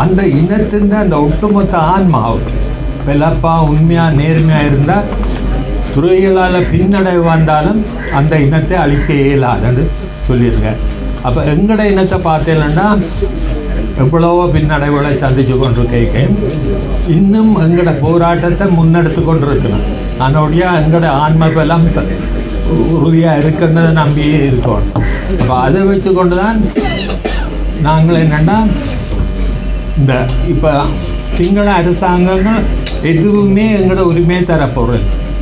அந்த இனத்தின் அந்த ஒட்டுமொத்த ஆன்மாவுக்கு வெள்ளப்பா உண்மையாக நேர்மையாக இருந்தால் துறைகளால் பின்னடைவு வந்தாலும் அந்த இனத்தை அழிக்க இயலாதுன்னு சொல்லியிருக்கேன். அப்போ எங்களோட இனத்தை பார்த்தேன்னா எவ்வளவோ பின்னடைவுகளை சந்தித்து கொண்டிருக்கேன். இன்னும் எங்களோட போராட்டத்தை முன்னெடுத்து கொண்டிருக்கணும். அதனுடைய எங்களோட ஆன்மபலம் உறுதியாக இருக்கின்றதை நம்பியே இருக்கணும். அப்போ அதை வச்சு கொண்டு தான் நாங்கள் என்னென்னா இந்த இப்போ சிங்கள அரசாங்கங்கள் எதுவுமே எங்களோட உரிமையை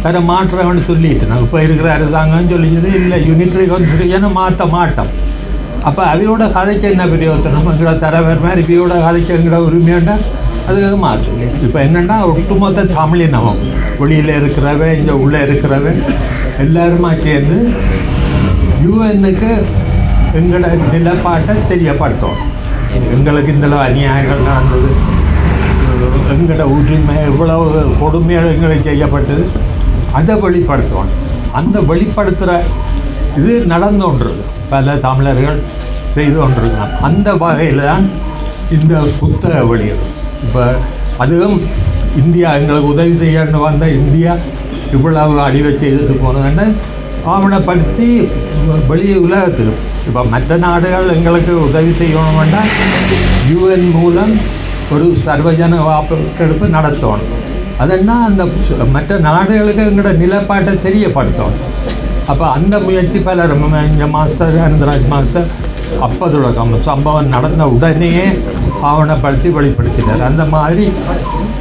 தர மாற்றம்னு சொல்லிட்டு நான் இப்போ இருக்கிற அரசாங்கம்னு சொல்லிச்சது இல்லை, யூனிட்ரி கான்ஸ்டியூஷனை மாற்ற மாட்டோம். அப்போ அவையோட கதைச்ச என்ன பிரயோஜனம்? எங்களோட தரவர் மாதிரி இவையோட கதைச்ச எங்களோட உரிமையோட அதுக்காக மாற்றும். இப்போ என்னென்னா ஒட்டுமொத்த தமிழினமும் வெளியில் இருக்கிறவ இங்கே உள்ளே இருக்கிறவ எல்லாருமா சேர்ந்து யூஎன்னுக்கு எங்களோட நிலப்பாட்டை தெரியப்படுத்தும். எங்களுக்கு இந்த அநியாயங்கள் நடந்தது, எங்களோட உரிமை எவ்வளவு கொடுமையாக எங்களுக்கு செய்யப்பட்டது, அதை வெளிப்படுத்துவோம். அந்த வெளிப்படுத்துகிற இது நடந்து கொண்டிருக்கு, பல தமிழர்கள் செய்து கொண்டிருக்காங்க. அந்த வகையில் தான் இந்த புத்தக வெளியீடு. இப்போ அதுவும் இந்தியா எங்களுக்கு உதவி செய்யணும்னு வந்த இந்தியா இவ்வளவு அழிவை செய்துட்டு போனதுன்னு ஆவணப்படுத்தி வெளி உலகத்துக்கு இப்போ மற்ற நாடுகள் எங்களுக்கு உதவி செய்யணும்னா யூஎன் மூலம் ஒரு சர்வஜன வாக்கெடுப்பு நடத்தணும். அதன்னா அந்த மற்ற நாடுகளுக்கு எங்களோட நிலப்பாட்டை தெரியப்படுத்தணும். அப்போ அந்த முயற்சி பலர் இந்த மாஸ்டர் அனந்தராஜ் மாஸ்டர் அப்போ தொடக்கம் சம்பவம் நடந்த உடனேயே ஆவணப்படுத்தி வெளிப்படுத்தினார். அந்த மாதிரி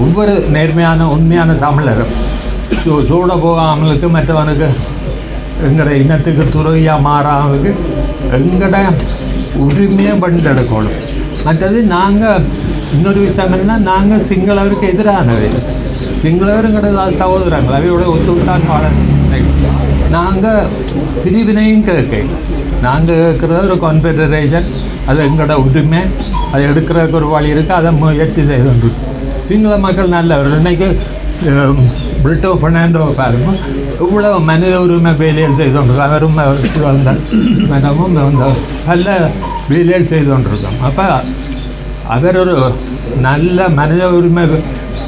ஒவ்வொரு நேர்மையான உண்மையான தமிழரும் சூட போகாமலுக்கு மற்றவனுக்கு எங்களோட இனத்துக்கு துறையாக மாறாமலுக்கு எங்களோட உரிமையை பண்டெடுக்கணும். மற்றது நாங்கள் இன்னொரு விஷயம் என்னன்னா, நாங்கள் சிங்களவருக்கு எதிரானவை, சிங்களவருங்கிற சகோதரங்கள் அவையோட ஒத்துவிட்டான் வாழ. நாங்கள் பிரிவினையும் கேட்க, நாங்கள் கேட்குறது ஒரு கான்ஃபெடரேஷன், அது எங்களோட உரிமை, அதை எடுக்கிறதுக்கு ஒரு வழி இருக்குது, அதை முயற்சி செய்து. சிங்கள மக்கள் நல்லவர். இன்றைக்கு பிரிட்டோ பெர்னாண்டோ பாருங்க இவ்வளோ மனித உரிமை வேலைகள் செய்து கொண்டிருக்கோம். அவரும் மனமும் நல்ல வேலைகள் செய்து கொண்டிருக்கோம். அப்போ அவர் ஒரு நல்ல மனித உரிமை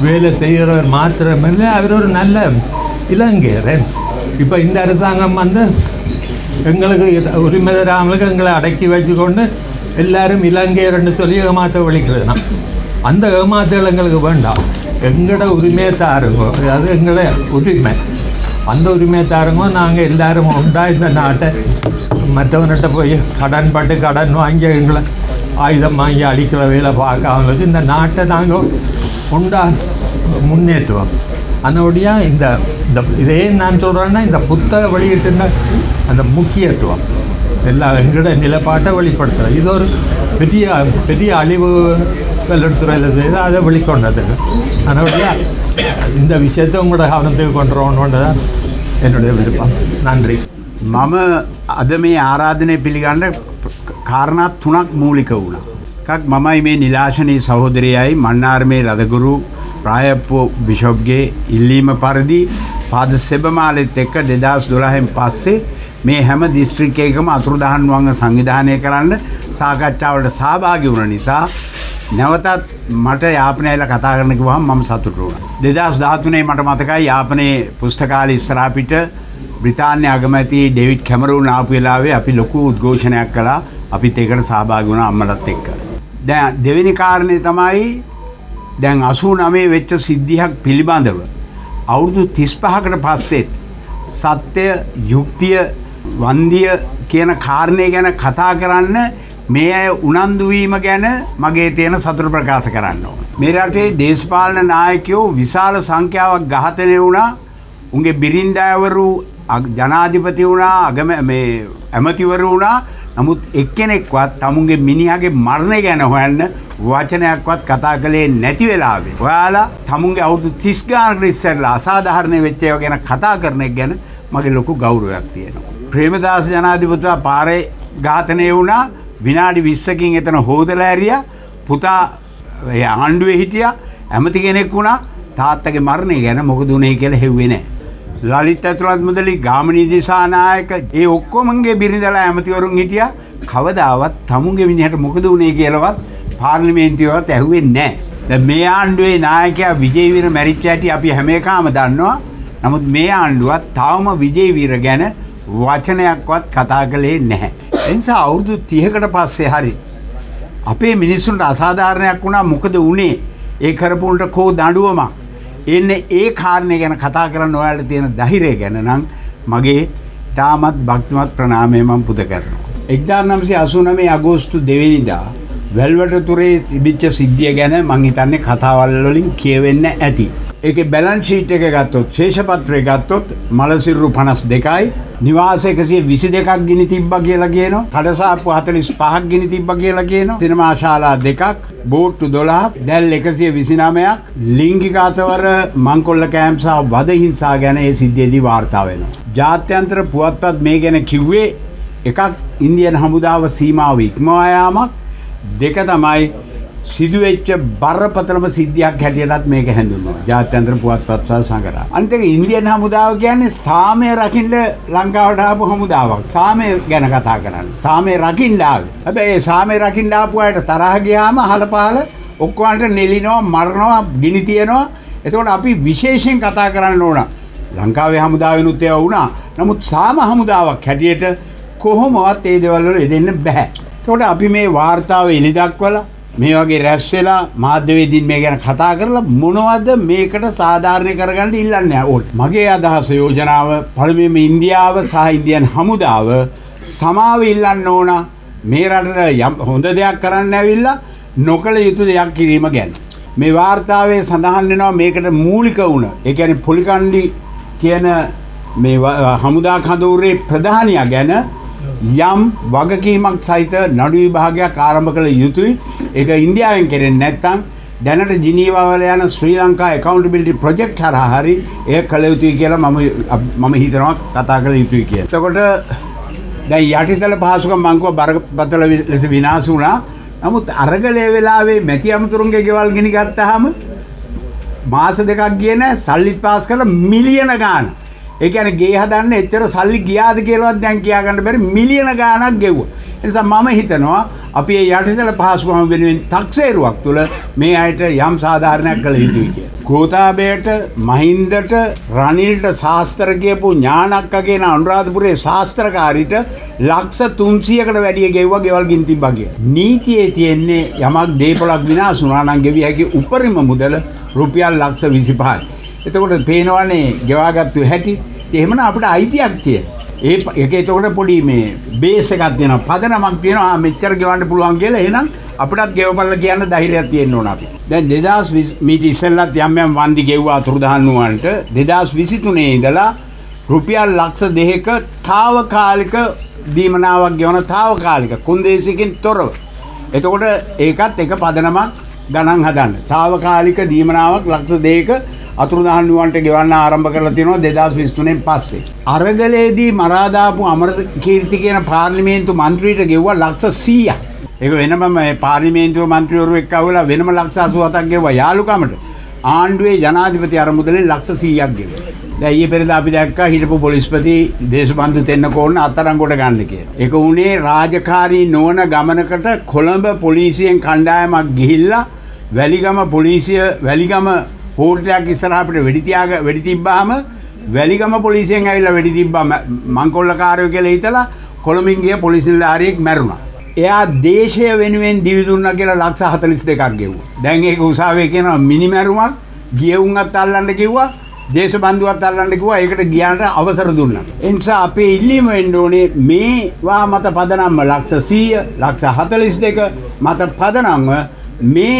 வேலை செய்கிறவர் மாத்திரமில்லை, அவர் ஒரு நல்ல இலங்கையர். இப்போ இந்த அரசாங்கம் எங்களுக்கு உரிமை தராமலுக்கு எங்களை அடக்கி வச்சு கொண்டு எல்லாரும் இலங்கையர்னு சொல்லி ஏமாற்ற வலிக்கிறதுனா அந்த ஏமாற்றங்கள் எங்களுக்கு வேண்டாம். எங்களோட உரிமையை தாருங்கோ, அது எங்களோட உரிமை. அந்த உரிமையை தாருங்கோ. நாங்கள் எல்லோரும் உண்டா இந்த நாட்டை மற்றவன்கிட்ட போய் கடன் வாங்கி எங்களை ஆயுதம் வாங்கி அடிக்கிற வேலை பார்க்காமலுக்கு இந்த நாட்டை நாங்கள் உண்டா முன்னேற்றுவோம். அதனுடைய இந்த இதே நான் சொல்கிறேன்னா இந்த புத்தக வெளியிட்டு அந்த முக்கியத்துவம் எல்லாம் எங்களோட நிலப்பாட்டை வெளிப்படுத்துகிறோம். இது ஒரு பெரிய அழிவு கல்வித்துறையில் செய்து அதை வெளிக்கொண்டதுக்கு. அதனுடைய இந்த விஷயத்தை உங்களோட கவனத்துக்கு கொண்டு வரணுன்றதான் என்னுடைய விருப்பம். நன்றி. මම අද මේ ආරාධනය පිළිගන්න කාරණා 3ක් මූලික වුණා. එකක් මමයි මේ නිලාශනී සහෝදරයයි මන්නාරමේ රදගුරු රායප්පෝ බිෂොප්ගේ ඉල්ලීම පරිදි ෆාදර් සෙබමාලෙත් එක්ක 2012න් පස්සේ මේ හැම දිස්ත්‍රික්කයකම අතුරුදහන් වංග සංවිධානය කරන්න සාකච්ඡාවලට සහභාගී වුණ නිසා නැවතත් මට යාපනයල කතා කරන්න කිව්වම මම සතුටු වුණා. 2013 මට මතකයි යාපනයේ පුස්තකාලේ ඉස්සරහා පිට බ්‍රිතාන්‍ය අගමැති ඩේවිඩ් කැමරූන් ආපු වෙලාවේ අපි ලොකු උද්ඝෝෂණයක් කළා. අපිත් ඒකට සහභාගී වුණා අම්මලත් එක්ක. දැන් දෙවෙනි කාරණේ තමයි දැන් 89 වෙච්ච සිද්ධියක් පිළිබඳව අවුරුදු 35කට පස්සෙත් සත්‍ය යුක්තිය වන්දිය කියන කාරණේ ගැන කතා කරන්න මේ අය උනන්දු වීම ගැන මගේ තියෙන සතුට ප්‍රකාශ කරන්න ඕන. මේ රටේ දේශපාලන නායකයෝ විශාල සංඛ්‍යාවක් ඝාතනය වුණා. උන්ගේ බිරින්දෑවරු ජනාධිපති වුණා, ඇමතිවරු වුණා. නමුත් එක්කෙනෙක්වත් තමුන්ගේ මිනිහාගේ මරණය ගැන හොයන්න වචනයක්වත් කතා කළේ නැති වෙලාවේ ඔයාලා තමුන්ගේ අවුරුදු 30 ගානකට ඉස්සෙල්ලා අසාධාරණ වෙච්ච ඒවා ගැන කතා කරන එක ගැන මගේ ලොකු ගෞරවයක් තියෙනවා. ප්‍රේමදාස ජනාධිපතිතුමා පාරේ ඝාතනය වුණා විනාඩි 20කින් එතන හොදලා ඇරියා පුතා ආණ්ඩුවේ හිටියා ඇමති කෙනෙක් වුණා තාත්තගේ මරණය ගැන මොකද උනේ කියලා හෙව්වේ නැහැ. ලලිත් ඇතුළත් මුදලි ගාමිණී දිසානායක ඒ ඔක්කොමගේ බිරිඳලා ඇමතිවරුන් හිටියා කවදාවත් තමුන්ගේ මිනිහට මොකද උනේ කියලාවත් පාර්ලිමේන්තුවේවත් ඇහුවේ නැහැ. දැන් මේ ආණ්ඩුවේ නායකයා විජේවීර මැරිච්ච හැටි අපි හැම එකම දන්නවා. නමුත් මේ ආණ්ඩුවත් තවම විජේවීර ගැන වචනයක්වත් කතා කළේ නැහැ. ඒ නිසා අවුරුදු 30කට පස්සේ හරි අපේ මිනිස්සුන්ට අසාධාරණයක් වුණා මොකද උනේ? ඒ කරපුන්ට කෝ දඬුවමක්. එන්නේ ඒ කාරණේ ගැන කතා කරන්න ඔයාලට තියෙන ධෛර්යය ගැන නම් මගේ තාමත් භක්තිමත් ප්‍රණාමය මම පුද කරනවා. 1989 අගෝස්තු 2 වෙනිදා වැල්වටතුරේ තිබිච්ච සිද්ධිය ගැන මං හිතන්නේ කතාවල් වලින් කියවෙන්න ඇති. ඒකේ බැලන්ස් ෂීට් එක ගත්තොත් ශේෂපත්‍රය ගත්තොත් මලසිරු 52යි නිවාස 122ක් ගිනි තිබ්බා කියලා කියනවා. කඩසාප්පු 45ක් ගිනි තිබ්බා කියලා කියනවා. සිනමා ශාලා 2ක්, බෝට්ටු 12ක්, දැල් 129ක්, ලිංගික අතවර මංකොල්ල කෑම් සහ වද හිංසා ගැන ඒ සිද්ධියේදී වාර්තා වෙනවා. ජාත්‍යන්තර පුවත්පත් මේ ගැන කිව්වේ එකක් ඉන්දියන් හමුදාව සීමාව ඉක්මවා යාමක්, දෙක තමයි සිදුවෙච්ච බරපතලම සිද්ධියක් හැටියටත් මේක හැඳින්වුවා ජාත්‍යන්තර පුවත්පත් සහ සංගරා. අනිත් එක ඉන්දියන් හමුදාව කියන්නේ සාමය රකින්න ලංකාවට ආපු හමුදාවක්. සාමය ගැන කතා කරන්නේ. සාමය රකින්න ආවේ. හැබැයි ඒ සාමය රකින්න ආපු අයට තරහ ගියාම අහලපහල ඔක්කොන්ට නෙලිනවා, මරනවා, ගිනි තියනවා. එතකොට අපි විශේෂයෙන් කතා කරන්න ඕන. ලංකාවේ හමුදාවෙනුත් ඒවා වුණා. නමුත් සාම හමුදාවක් හැටියට කොහොමවත් ඒ දේවල් වල යෙදෙන්න බෑ. එතකොට අපි මේ වාර්තාව එලි දක්වලා මේ වගේ රැස් වෙලා මාධ්‍යවේදීන් මේ ගැන කතා කරලා මොනවද මේකට සාධාරණ කරගන්න ඉල්ලන්නේ ඕන. මගේ අදහස යෝජනාව පළමුවෙන්ම ඉන්දියාව සහ ඉන්දියන් හමුදාව සමාව ඉල්ලන්න ඕන මේ රටට හොඳ දෙයක් කරන්න ඇවිල්ලා නොකළ යුතු දෙයක් කිරීම ගැන. මේ වාර්තාවේ සඳහන් වෙනවා මේකට මූලික වුණ. ඒ කියන්නේ පොලිකණ්ඩි කියන මේ හමුදා කඳවුරේ ප්‍රධානියා ගැන යම් වගකීමක් සහිත නඩු විභාගයක් ආරම්භ කළ යුතුයි. ඒක ඉන්දියාවෙන් කෙරෙන්නේ නැත්නම් දැනට ජිනීවා වල යන ශ්‍රී ලංකා ඇකවුන්ටබිලිටි ප්‍රොජෙක්ට් හරහා හරි ඒක කළ යුතුයි කියලා මම හිතනවා කතා කළ යුතුයි කියලා. එතකොට දැන් යටිතල පහසුකම් මංකුව බරපතල ලෙස විනාශ වුණා. නමුත් අරගලේ වෙලාවේ මැති අමුතුරුන්ගේ ගෙවල් ගිනි ගත්තාම මාස දෙකක් ගියේ නැහැ සල්ලිත් පාස් කරලා මිලියන ගාන. ඒ කියන්නේ ගේ හදන්න එච්චර සල්ලි ගියාද කියලාවත් දැන් කියා ගන්න බැරි මිලියන ගාණක් ගෙවුවා. ඒ නිසා මම හිතනවා අපි මේ යටිතල පහසුකම් වෙනුවෙන් 탁සේරුවක් තුල මේ අයට යම් සාධාරණයක් කළ යුතුයි කියලා. ගෝඨාභයට, මහින්දට, රනිල්ට ශාස්ත්‍ර කියපු ඥානක්ක කියන අනුරාධපුරයේ ශාස්ත්‍රකාරීට ලක්ෂ 300කට වැඩිය ගෙවුවා ගෙවල් ගින් තිබ්බා කියලා. නීතියේ තියෙන්නේ යමක් දේපොළක් විනාශ වුණා නම් ගෙවිය හැකි උපරිම මුදල රුපියල් ලක්ෂ 25යි. එතකොට පේනවනේ ගෙවාගත්තු හැටි. එහෙමනම් අපිට අයිතියක් තියෙනවා. ඒක එතකොට පොඩි මේ බේස් එකක් තියෙනවා, පදනමක් තියෙනවා. මෙච්චර ගෙවන්න පුළුවන් කියලා. එහෙනම් අපිටත් ගෙවපල්ලා කියන්න ධෛර්යයක් තියෙන්න ඕන අපි. දැන් 2020 මීට ඉස්සෙල්ලත් යම් යම් වන්දි ගෙව්වා අතුරුදහන් වුණාන්ට 2023 ඉඳලා රුපියල් ලක්ෂ 2ක తాවකාලික දීමනාවක් ගෙවන తాවකාලික කොන්දේසියකින් තොරව. එතකොට ඒකත් එක පදනමක් ගණන් හදන්න. తాවකාලික දීමනාවක් ලක්ෂ 2ක අතුරුදහන් වුණාන්ට ගෙවන්න ආරම්භ කරලා තියෙනවා 2023 පස්සේ. අරගලේදී මරා දාපු අමරකීර්ති කියන පාර්ලිමේන්තු මන්ත්‍රීට ගෙවුවා ලක්ෂ 100ක්. ඒක වෙනම මේ පාර්ලිමේන්තුවේ මන්ත්‍රීවරු එක්ක ආවලා වෙනම ලක්ෂ 87ක් ගෙවුවා යාළුකමට. ආණ්ඩුවේ ජනාධිපති අරමුදලෙන් ලක්ෂ 100ක් ගෙවුවා. දැන් ඊයේ පෙරේදා අපි දැක්කා හිටපු පොලිස්පති දේශබන්දු තෙන්නකෝන් අත්අඩංගුවට ගන්න කියලා. ඒක උනේ රාජකාරී නොවන ගමනකට කොළඹ පොලිසියෙන් කණ්ඩායමක් ගිහිල්ලා වැලිගම පොලිසිය වැලිගම හෝටලයක් ඉස්සරහ අපිට වෙඩි තිබ්බාම වැලිගම පොලිසියෙන් ඇවිල්ලා වෙඩි තිබ්බා මංකොල්ලකාරයෝ කියලා හිතලා කොළඹින් ගිය පොලිස් නිලධාරියෙක් මැරුණා. එයා දේශය වෙනුවෙන් දිවි දුන්නා කියලා ලක්ෂ 42ක් ගෙවුවා. දැන් ඒක උසාවියේ කියනවා මිනිමැරුමක් ගියවුන්වත් අල්ලන්න කිව්වා, දේශබන්දුවත් අල්ලන්න කිව්වා. ඒකට ගියාට අවසර දුන්නා. ඒ නිසා අපේ ඉල්ලීම වෙන්න ඕනේ මේවා මත පදනම්ම ලක්ෂ 100, ලක්ෂ 42 මත පදනම්ම මේ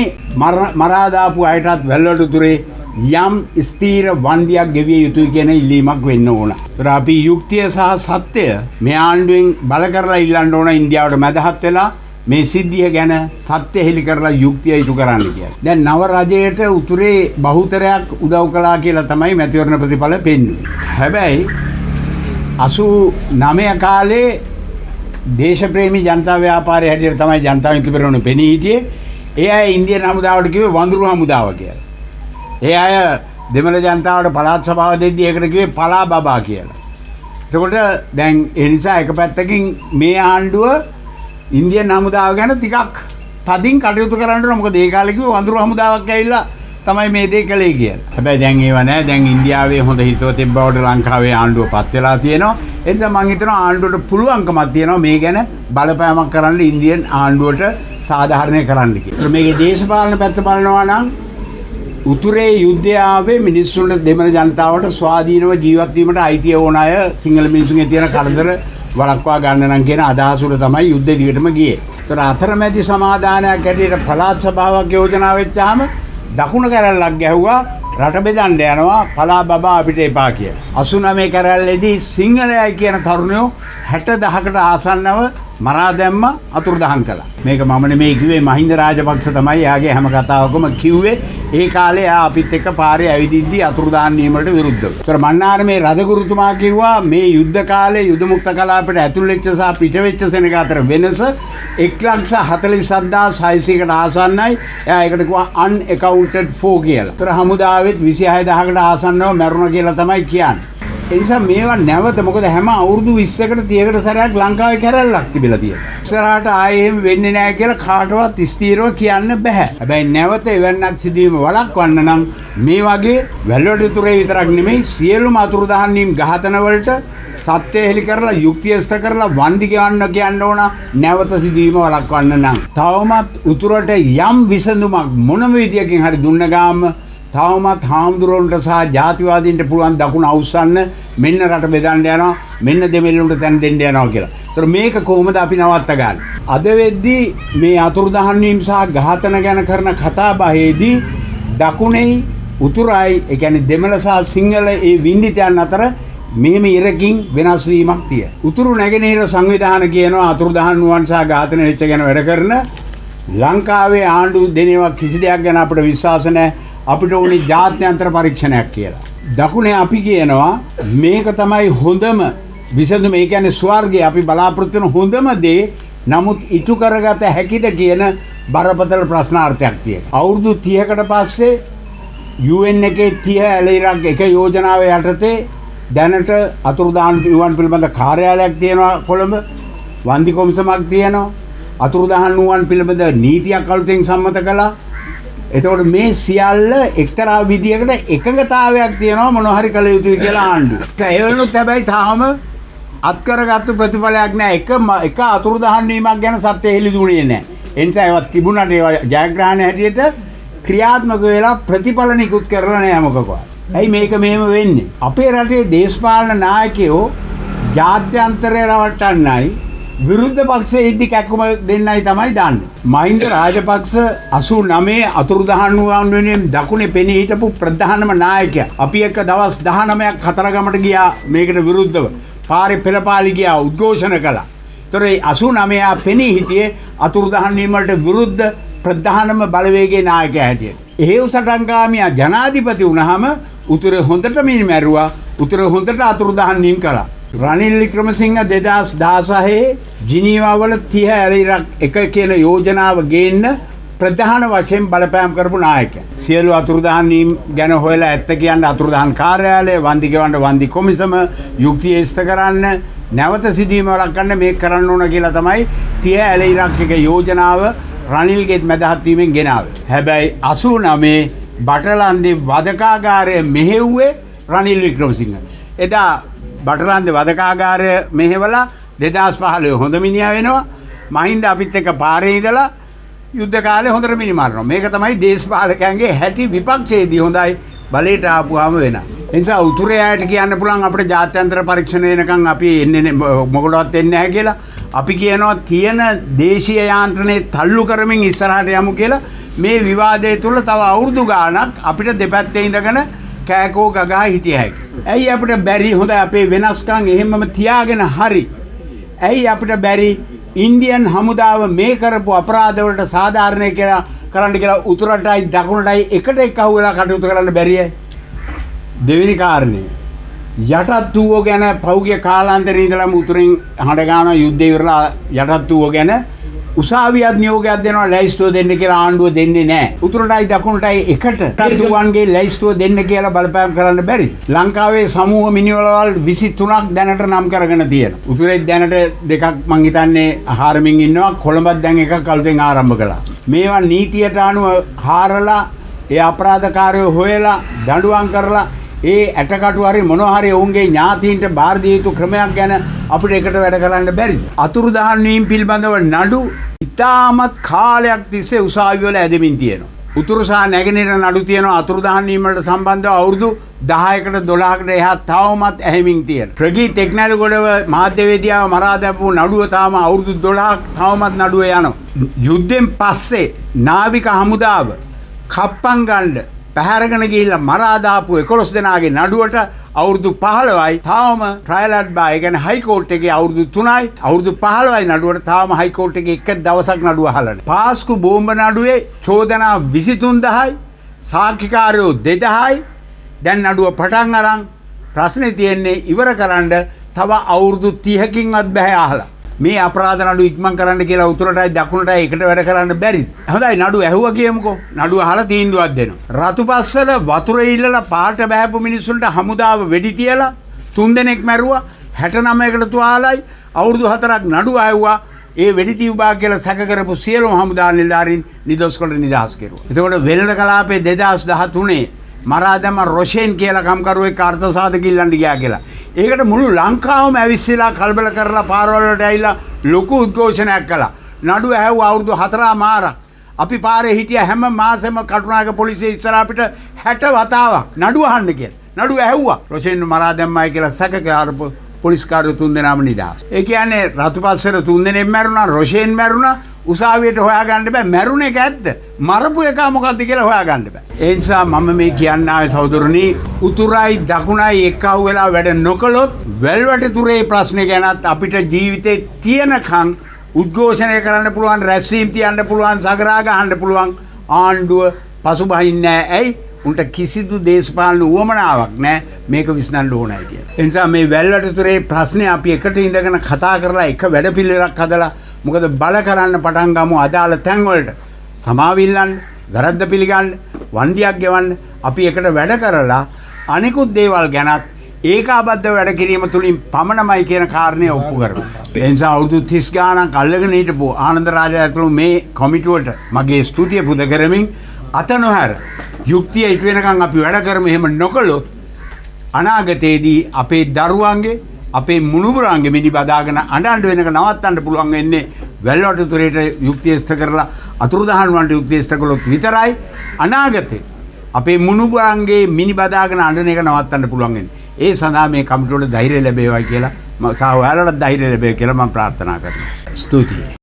මරා දාපු අයටත් වැල්වටුතුරේ යම් ස්ථීර වන්දියක් ගෙවිය යුතුයි කියන ඉල්ලීමක් වෙන්න ඕන. ඒතර අපි යුක්තිය සහ සත්‍යය මේ ආණ්ඩුවෙන් බල කරලා ඉල්ලන්න ඕන ඉන්දියාවට මැදහත් වෙලා මේ සිද්ධිය ගැන සත්‍ය හෙලි කරලා යුක්තිය ඉටු කරන්න කියලා. දැන් නව රජයට උතුරේ බහුතරයක් උදව් කළා කියලා තමයි මැතිවරණ ප්‍රතිඵල පෙන්වන්නේ. හැබැයි 89 කාලේ දේශප්‍රේමී ජනතා ව්‍යාපාරය හැටියට තමයි ජනතා විමුක්ති පෙරමුණ පෙනී හිටියේ. ඒ අය ඉන්දියන් හමුදාවට කිව්වේ වඳුරු හමුදාව කියලා. ඒ අය දෙමළ ජනතාවට පළාත් සභාව දෙද්දී ඒකට කිව්වේ පලා බබා කියලා. එතකොට දැන් ඒ නිසා එක පැත්තකින් මේ ආණ්ඩුව ඉන්දියන් හමුදාව ගැන ටිකක් තදින් කටයුතු කරන්න ඕන. මොකද ඒ කාලේ කිව්වේ වඳුරු හමුදාවක් ඇවිල්ලා තමයි මේ දේ කළේ කියලා. හැබැයි දැන් ඒව නැහැ. දැන් ඉන්දියාවේ හොඳ හිතවතෙක් බවට ලංකාවේ ආණ්ඩුව පත් වෙලා තියෙනවා. ඒ නිසා මම හිතනවා ආණ්ඩුවට පුළුවන්කමක් තියෙනවා මේ ගැන බලපෑමක් කරන්න ඉන්දියන් ආණ්ඩුවට සාධාරණය කරන්න කියලා. මේකේ දේශපාලන පැත්ත බලනවා නම් උතුරේ යුද්ධය ආවේ මිනිස්සුන්ට දෙමළ ජනතාවට ස්වාධීනව ජීවත් වීමට අයිතිය ඕන අය සිංහල මිනිසුන්ගේ තියෙන කරදර වළක්වා ගන්න නම් කියන අදහස උඩ තමයි යුද්ධෙ දිගටම ගියේ. ඒතර අතරමැදි සමාදානයක් ඇටියට පළාත් සභාවක් යෝජනා වෙච්චාම දකුණ කැරැල්ලක් ගැහුවා රට බෙදන්න යනවා පලා බබා අපිට එපා කියලා. 89 කැරැල්ලේදී සිංහලයයි කියන තරුණයෝ 60000කට ආසන්නව මරා දැම්ම අතුරුදහන් කළා. මේක මම නෙමෙයි කිව්වේ මහින්ද රාජපක්ෂ තමයි යාගේ හැම කතාවකම කිව්වේ. ඒ කාලේ ආ අපිත් එක්ක පාරේ ඇවිදිද්දී අතුරුදහන් වීමට විරුද්ධව. ඒතර මන්නාර මේ රදගුරුතුමා කිව්වා මේ යුද්ධ කාලේ යුද මුක්ත කලාපයට ඇතුල් වෙච්ච සහ පිට වෙච්ච සෙනග අතර වෙනස 1,47,600කට ආසන්නයි. එයා ඒකට කිව්වා unaccounted for කියලා. ඒතර හමුදාවෙත් 26000කට ආසන්නව මැරුණා කියලා තමයි කියන්නේ. ඒ නිසා මේවා නැවත මොකද හැම අවුරුදු 20කට 30කට සැරයක් ලංකාවේ කැරැල්ලක් තිබිලා තියෙනවා. ඉස්සරහට ආයේ එහෙම වෙන්නේ නැහැ කියලා කාටවත් ස්ථීරව කියන්න බෑ. හැබැයි නැවත එවන්නක් සිදුවීම වළක්වන්න නම් මේ වගේ වැල්වැඩිතුරේ විතරක් නෙමෙයි සියලුම අතුරුදහන් වීම ඝාතන වලට සත්‍ය හෙලි කරලා යුක්තියස්ත කරලා වන්දි කියන්න කියන්න ඕන නැවත සිදුවීම වළක්වන්න නම්. තවමත් උතුරට යම් විසඳුමක් මොනම විදියකින් හරි දුන්න ගාම තවමත් හාමුදුරුවන්ට සහ ජාතිවාදීන්ට පුළුවන් දකුණ අවුස්සන්න මෙන්න රට බෙදන්න යනවා මෙන්න දෙමෙල්ලුන්ට තැන් දෙන්න යනවා කියලා. ඒතර මේක කොහොමද අපි නවත්ත ගන්න? අද වෙද්දී මේ අතුරුදහන් වීම සහ ඝාතන ගැන කරන කතා බහේදී දකුණේ උතුරයි ඒ කියන්නේ දෙමළ සහ සිංහල ඒ වින්දිතයන් අතර මෙහෙම ඉරකින් වෙනස් වීමක් තියෙනවා. උතුරු නැගෙනහිර සංවිධාන කියනවා අතුරුදහන් වුවන් සහ ඝාතන වෙච්ච ගැන වැඩ කරන ලංකාවේ ආණ්ඩු දෙනේවා කිසි දෙයක් ගැන අපිට විශ්වාස නැහැ. අපිට ඕනේ ජාත්‍යන්තර පරීක්ෂණයක් කියලා. දකුණේ අපි කියනවා මේක තමයි හොඳම විසඳුම. ඒ කියන්නේ ස්වර්ගය අපි බලාපොරොත්තු වෙන හොඳම දේ. නමුත් ඉටු කරගත හැකිද කියන බරපතල ප්‍රශ්නාර්ථයක් තියෙනවා. අවුරුදු 30කට පස්සේ UN එකේ 30 ඇලයිරක් එක යෝජනාව යටතේ දැනට අතුරුදහන් වූවන් පිළිබඳ කාර්යාලයක් තියෙනවා කොළඹ. වන්දි කොමිසමක් තියෙනවා. අතුරුදහන් වූවන් පිළිබඳ නීතියක් අලුතෙන් සම්මත කළා. එතකොට මේ සියල්ල එක්තරා විදියකට එකඟතාවයක් තියෙනවා මොනවා හරි කළ යුතුයි කියලා ආණ්ඩුව. ඒ වෙනුත් හැබැයි තාම අත්කරගත්තු ප්‍රතිඵලයක් නැහැ. එක අතුරුදහන් වීමක් ගැන සත්‍ය හෙළි දුන්නේ නැහැ. ඒ නිසා ඒවත් තිබුණාට ඒවා ජයග්‍රහණ හැටියට ක්‍රියාත්මක වෙලා ප්‍රතිඵල නිකුත් කරලා නැහැ මොකක්වත්. ඇයි මේක මෙහෙම වෙන්නේ? අපේ රටේ දේශපාලන නායකයෝ ජාත්‍යන්තරය රවට්ටන්නයි විරුද්ධ පක්ෂයේ ඉදි කැක්කුම දෙන්නයි තමයි දාන්නේ. මහින්ද රාජපක්ෂ 89 අතුරුදහන් වූවන් වෙනුවෙන් දකුණේ පෙනී හිටපු ප්‍රධානම නායකයා. අපි එක්ක දවස් 19ක් කතරගමට ගියා මේකට විරුද්ධව. පාරේ පෙළපාලි ගියා උද්ඝෝෂණ කළා. ඒතර 89 පෙනී හිටියේ අතුරුදහන් වීම වලට විරුද්ධ ප්‍රධානම බලවේගයේ නායකයා හැටියට. එහෙව් සටන්කාමියා ජනාධිපති වුණාම උතුරේ හොඳට මිනිමැරුවා. උතුරේ හොඳට අතුරුදහන් වීම කළා. රනිල් වික්‍රමසිංහ 2016 ජිනීවා වල 30 ඇලයිරක් එක කියන යෝජනාව ගේන්න ප්‍රධාන වශයෙන් බලපෑම් කරපු නායකයා. සියලු අතුරුදහන් වීම ගැන හොයලා ඇත්ත කියන්න අතුරුදහන් කාර්යාලය, වන්දි ගෙවන්න වන්දි කොමිසම, යුක්තිය ඉෂ්ට කරන්න, නැවත සිදුවීම වළක්වන්න මේක කරන්න ඕන කියලා තමයි 30 ඇලයිරක් එක යෝජනාව රනිල්ගේත් මැදහත් වීමෙන් ගෙනාවේ. හැබැයි 89 බටලන්දේ වදකාගාරය මෙහෙව්වේ රනිල් වික්‍රමසිංහ. එදා බටලන්දේ වදකාගාරය මෙහෙवला 2015 හොඳ මිනිහා වෙනවා. මහින්ද අපිත් එක්ක පාරේ ඉඳලා යුද්ධ කාලේ හොඳට මිනි මරනවා. මේක තමයි දේශපාලකයන්ගේ හැටි. විපක්ෂයේදී හොඳයි, බලයට ආපුවාම වෙනස්. ඒ නිසා උතුරේ අයට කියන්න පුළුවන් අපිට ජාත්‍යන්තර පරීක්ෂණ වෙනකන් අපි එන්නේ මොකටවත් එන්නේ නැහැ කියලා. අපි කියනවා තියෙන දේශීය යාන්ත්‍රණය තල්ලු කරමින් ඉස්සරහට යමු කියලා. මේ විවාදය තුළ තව අවුරුදු ගාණක් අපිට දෙපැත්තේ ඉඳගෙන කෑකෝ ගගා හිටිය හැකි. ඇයි අපිට බැරි හොඳ අපේ වෙනස්කම් එහෙමම තියාගෙන හරි. ඇයි අපිට බැරි ඉන්දියන් හමුදාව මේ කරපු අපරාධ වලට සාධාරණය කියලා කරන්න කියලා උතුරටයි දකුණටයි එකට එක්කහුව වෙලා කටයුතු කරන්න බැරියයි. දෙවෙනි කාරණේ යටත් වූ ගැන පෞගිය කාලාන්තරේ ඉඳලම උතුරින් හඬ ගන්නවා යුද්ධය ඉවරලා යටත් වූ ගැන උසාවියක් නියෝගයක් දෙනවා ලැයිස්තුව දෙන්න කියලා ආණ්ඩුව දෙන්නේ නැහැ. උතුරටයි දකුණටයි එකට තත්ත්වයන්ගේ ලැයිස්තුව දෙන්න කියලා බලපෑම් කරන්න බැරි. ලංකාවේ සමූහ මිනිවලවල් 23ක් දැනට නම් කරගෙන තියෙනවා. උතුරේ දැනට දෙකක් මං හිතන්නේ හාරමින් ඉන්නවා. කොළඹත් දැන් එකක් අලුතෙන් ආරම්භ කළා. මේවා නීතියට අනුව හාරලා ඒ අපරාධකාරයෝ හොයලා දඬුවම් කරලා ඒ ඇටකටු හරි මොනවා හරි ඔවුන්ගේ ඥාතීන්ට බාර දිය යුතු ක්‍රමයක් ගැන අපිට එකට වැඩ කරන්න බැරිද? අතුරුදහන් වීම පිළිබඳව නඩු ඉතාමත් කාලයක් තිස්සේ උසාවි වල ඇදමින් තියෙනවා. උතුරු සහ නැගෙනහිර නඩු තියෙනවා අතුරුදහන් වීම වලට සම්බන්ධව අවුරුදු 10කට 12කට එහා තවමත් ඇහිමින් තියෙනවා. ප්‍රගී ටෙක්නොලොජිගොඩව මාධ්‍යවේදියාව මරා දැමපු නඩුව තාම අවුරුදු 12ක් තවමත් නඩුව යනවා. යුද්ධෙන් පස්සේ නාවික හමුදාව කප්පම් ගන්න පැහැරගෙන ගිහිල්ලා මරා දාපු 11 දෙනාගේ නඩුවට අවුරුදු 15යි තාම ට්‍රයල් ඇඩ් බා. ඒ කියන්නේ හයි කෝට් එකේ අවුරුදු 3යි අවුරුදු 15යි නඩුවට තාම හයි කෝට් එකේ එක දවසක් නඩුව අහලා නැහැ. පාස්කු බෝම්බ නඩුවේ චෝදනා 23000යි සාක්ෂිකාරයෝ 2000යි. දැන් නඩුව පටන් අරන් ප්‍රශ්නේ තියෙන්නේ ඉවර කරන්න තව අවුරුදු 30කින්වත් බෑ අහලා. මේ අපරාධ නඩු ඉක්මන් කරන්න කියලා උතුරටයි දකුණටයි එකට වැඩ කරන්න බැරිද? හොඳයි නඩු ඇහුවා කියමුකෝ. නඩුව අහලා තීන්දුවක් දෙනවා. රතුපස්වල වතුර ඉල්ලලා පාට බහැපු මිනිස්සුන්ට හමුදාව වෙඩි තියලා 3 දෙනෙක් මැරුවා. 69කට තුවාලයි අවුරුදු 4ක් නඩුව ඇහුවා. ඒ වෙඩි තියුබා කියලා සැක කරපු සියලුම හමුදා නිලධාරීන් නිදොස් කොට නිදහස් කෙරුවා. එතකොට වෙළඳ කලාපේ 2013 මරා දැම රොෂෙන් කියලා කම්කරුවෙක් අර්ථ සාධක ඉල්ලන්න ගියා කියලා. ඒකට මුළු ලංකාවම ඇවිස්සලා කලබල කරලා පාරවල් වලට ඇවිල්ලා ලොකු උද්ඝෝෂණයක් කළා. නඩුව ඇහුවා අවුරුදු 4 මාරක්. අපි පාරේ හිටිය හැම මාසෙම කටුනායක පොලිසිය ඉස්සරහ අපිට 60 වතාවක් නඩුව අහන්න කියලා. නඩුව ඇහුවා. රොෂෙන් මරා දැම්මයි කියලා සැක කරපු පොලිස්කාරයෝ 3 දෙනාම නිදහස්. ඒ කියන්නේ රතුපස්වල 3 දෙනෙක් මැරුණා, රොෂෙන් මැරුණා. උසාවියට හොයාගන්න බෑ. මැරුණ එක ඇත්ත. මරපු එක මොකද්ද කියලා හොයාගන්න බෑ. ඒ නිසා මම මේ කියන්න ආවේ සහෝදරනි උතුරයි දකුණයි එක්කව වෙලා වැඩ නොකළොත් වැල්වැටතුරේ ප්‍රශ්නේ ගැනත් අපිට ජීවිතේ තියෙනකන් උද්ඝෝෂණය කරන්න පුළුවන්, රැස්වීම් තියන්න පුළුවන්, සගරා ගහන්න පුළුවන්. ආණ්ඩුව පසුබහින්නේ නැහැ. ඇයි? උන්ට කිසිදු දේශපාලන උවමනාවක් නැහැ මේක විසඳන්න ඕනයි කියලා. ඒ නිසා මේ වැල්වැටතුරේ ප්‍රශ්නේ අපි එකට ඉඳගෙන කතා කරලා එක වැඩපිළිවෙලක් හදලා මොකද බල කරන්න පටන් ගමු අදාළ තැන් වලට සමාවිල්ලන්න වැරද්ද පිළිගන්න වන්දියක් ගෙවන්න අපි එකට වැඩ කරලා අනිකුත් දේවල් ගැනත් ඒකාබද්ධ වැඩ කිරීම තුලින් පමණමයි කියන කාරණය ඔප්පු කරමු. ඒ නිසා අවුරුදු 30 ගාණක් අල්ලගෙන හිටපු ආනන්ද රාජා ඇතුළු මේ කොමිටුවට මගේ ස්තුතිය පුද කරමින් අත නොහැර යුක්තිය ඉටු වෙනකන් අපි වැඩ කරමු. එහෙම නොකළොත් අනාගතයේදී අපේ දරුවන්ගේ අපේ මුණුබුරන්ගේ මිනි බදාගෙන අඬන්න වෙනක නවත්තන්න පුළුවන් වෙන්නේ වැල්වැටතුරේට යුක්තිය ඉෂ්ට කරලා අතුරුදහන් වලට යුක්තිය ඉෂ්ට කළොත් විතරයි අනාගතේ අපේ මුණුබුරන්ගේ මිනි බදාගෙන අඬන එක නවත්තන්න පුළුවන් වෙන්නේ. ඒ සඳහා මේ කමිටුවට ධෛර්යය ලැබේවයි කියලා සහ ඔයාලට ධෛර්යය ලැබේවයි කියලා මම ප්‍රාර්ථනා කරනවා. ස්තුතියි.